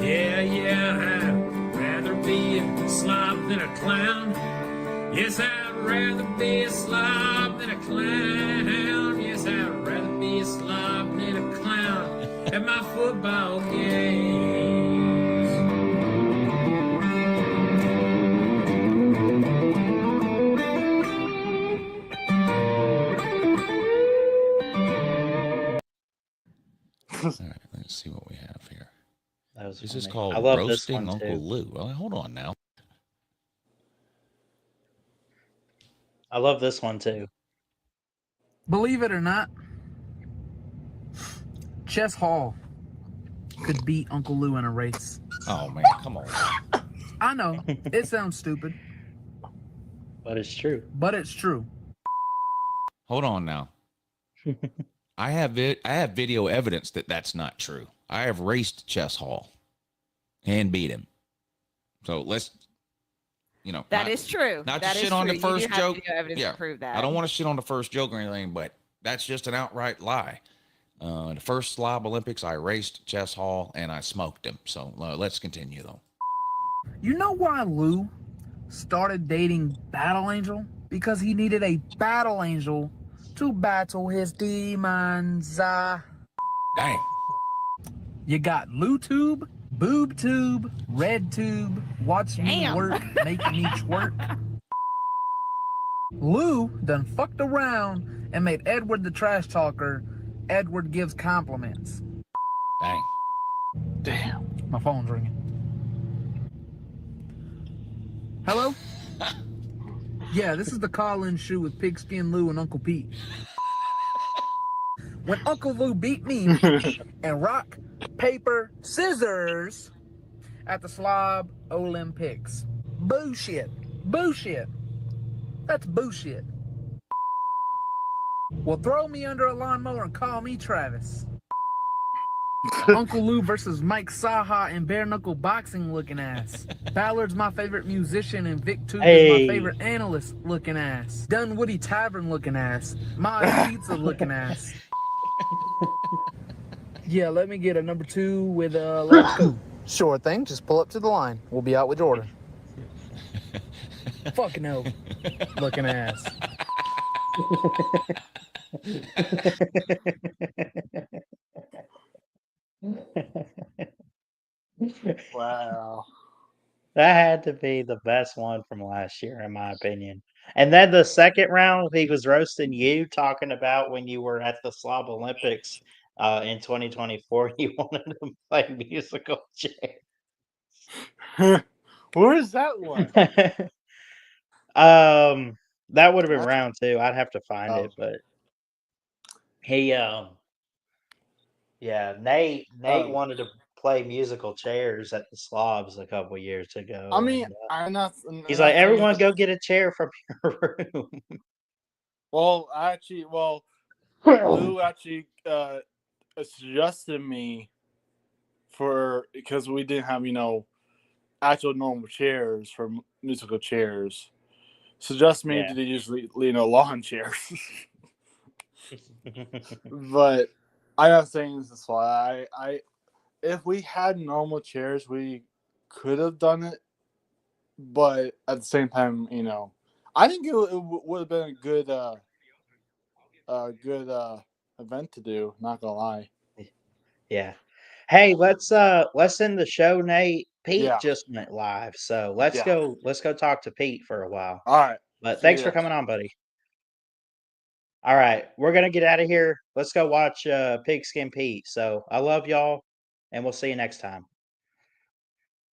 [SPEAKER 5] Yeah, I'd rather be a slob than a clown. Yes, I'd rather be a slob than a clown. Yes, I'd rather be a slob than a clown at my football games.
[SPEAKER 3] All right, let's see what we have here.
[SPEAKER 1] That was
[SPEAKER 3] This is
[SPEAKER 1] funny.
[SPEAKER 3] called
[SPEAKER 1] I love this
[SPEAKER 3] Roasting
[SPEAKER 1] one
[SPEAKER 3] Uncle
[SPEAKER 1] too.
[SPEAKER 3] Lou. Well, hold on now.
[SPEAKER 1] I love this one too.
[SPEAKER 6] Believe it or not, Chess Hall could beat Uncle Lou in a race.
[SPEAKER 3] Oh man, come on.
[SPEAKER 6] I know, it sounds stupid,
[SPEAKER 1] But it's true.
[SPEAKER 6] but it's true.
[SPEAKER 3] Hold on now. I have video evidence that that's not true. I have raced Chess Hall and beat him. So let's,
[SPEAKER 4] That is true.
[SPEAKER 3] Not to
[SPEAKER 4] That is
[SPEAKER 3] shit on the
[SPEAKER 4] true. You
[SPEAKER 3] first
[SPEAKER 4] do have
[SPEAKER 3] joke.
[SPEAKER 4] video evidence
[SPEAKER 3] Yeah,
[SPEAKER 4] to prove that.
[SPEAKER 3] I don't want to shit on the first joke or anything, but that's just an outright lie. The first Slob Olympics, I raced Chess Hall and I smoked him. So let's continue though.
[SPEAKER 6] You know why Lou started dating Battle Angel? Because he needed a Battle Angel to battle his demons.
[SPEAKER 3] Dang.
[SPEAKER 6] You got Lou Tube, Boob Tube, Red Tube, Watch Me
[SPEAKER 4] Damn.
[SPEAKER 6] Work, Make Me Twerk. Lou done fucked around and made Edward the trash talker. Edward gives compliments.
[SPEAKER 3] Dang.
[SPEAKER 2] Damn.
[SPEAKER 6] My phone's ringing. Hello? Yeah, this is the call-in shoe with Pigskin Lou and Uncle Pete. When Uncle Lou beat me and rock, paper, scissors at the Slob Olympics. Bullshit. Bullshit. That's bullshit. Well, throw me under a lawnmower and call me Travis. Uncle Lou versus Mike Saha in bare knuckle boxing looking ass. Ballard's my favorite musician and Vic Tube is my favorite analyst looking ass. Dunwoody Tavern looking ass. My Pizza looking ass. Yeah, let me get a number 2 with a let's go. Sure thing, just pull up to the line. We'll be out with your order. Fucking hell. Looking ass.
[SPEAKER 2] Wow.
[SPEAKER 1] That had to be the best one from last year, in my opinion. And then the second round, he was roasting you, talking about when you were at the Slob Olympics in 2024. You wanted to play musical chairs.
[SPEAKER 2] Where is that one?
[SPEAKER 1] That would have been
[SPEAKER 2] That's-
[SPEAKER 1] round two. I'd have to find it, but he, yeah, Nate wanted to play musical chairs at the Slobs a couple years ago.
[SPEAKER 2] I mean,
[SPEAKER 1] and,
[SPEAKER 2] I'm not.
[SPEAKER 1] he's
[SPEAKER 2] not
[SPEAKER 1] like,
[SPEAKER 2] saying-
[SPEAKER 1] everyone go get a chair from your room.
[SPEAKER 2] Well, actually, Lou actually suggested me because we didn't have actual normal chairs for musical chairs. Suggest me
[SPEAKER 1] Yeah.
[SPEAKER 2] to use lawn chairs. But I'm not saying this is why I if we had normal chairs, we could have done it. But at the same time, I think it would have been a good event to do. Not gonna lie.
[SPEAKER 1] Yeah. Hey, let's end the show, Nate. Pete
[SPEAKER 2] Yeah.
[SPEAKER 1] just went live, so let's
[SPEAKER 2] Yeah.
[SPEAKER 1] go talk to Pete for a while.
[SPEAKER 2] All right.
[SPEAKER 1] But
[SPEAKER 2] See
[SPEAKER 1] thanks
[SPEAKER 2] ya.
[SPEAKER 1] for coming on, buddy. All right, we're gonna get out of here. Let's go watch Pigskin Pete. So I love y'all, and we'll see you next time.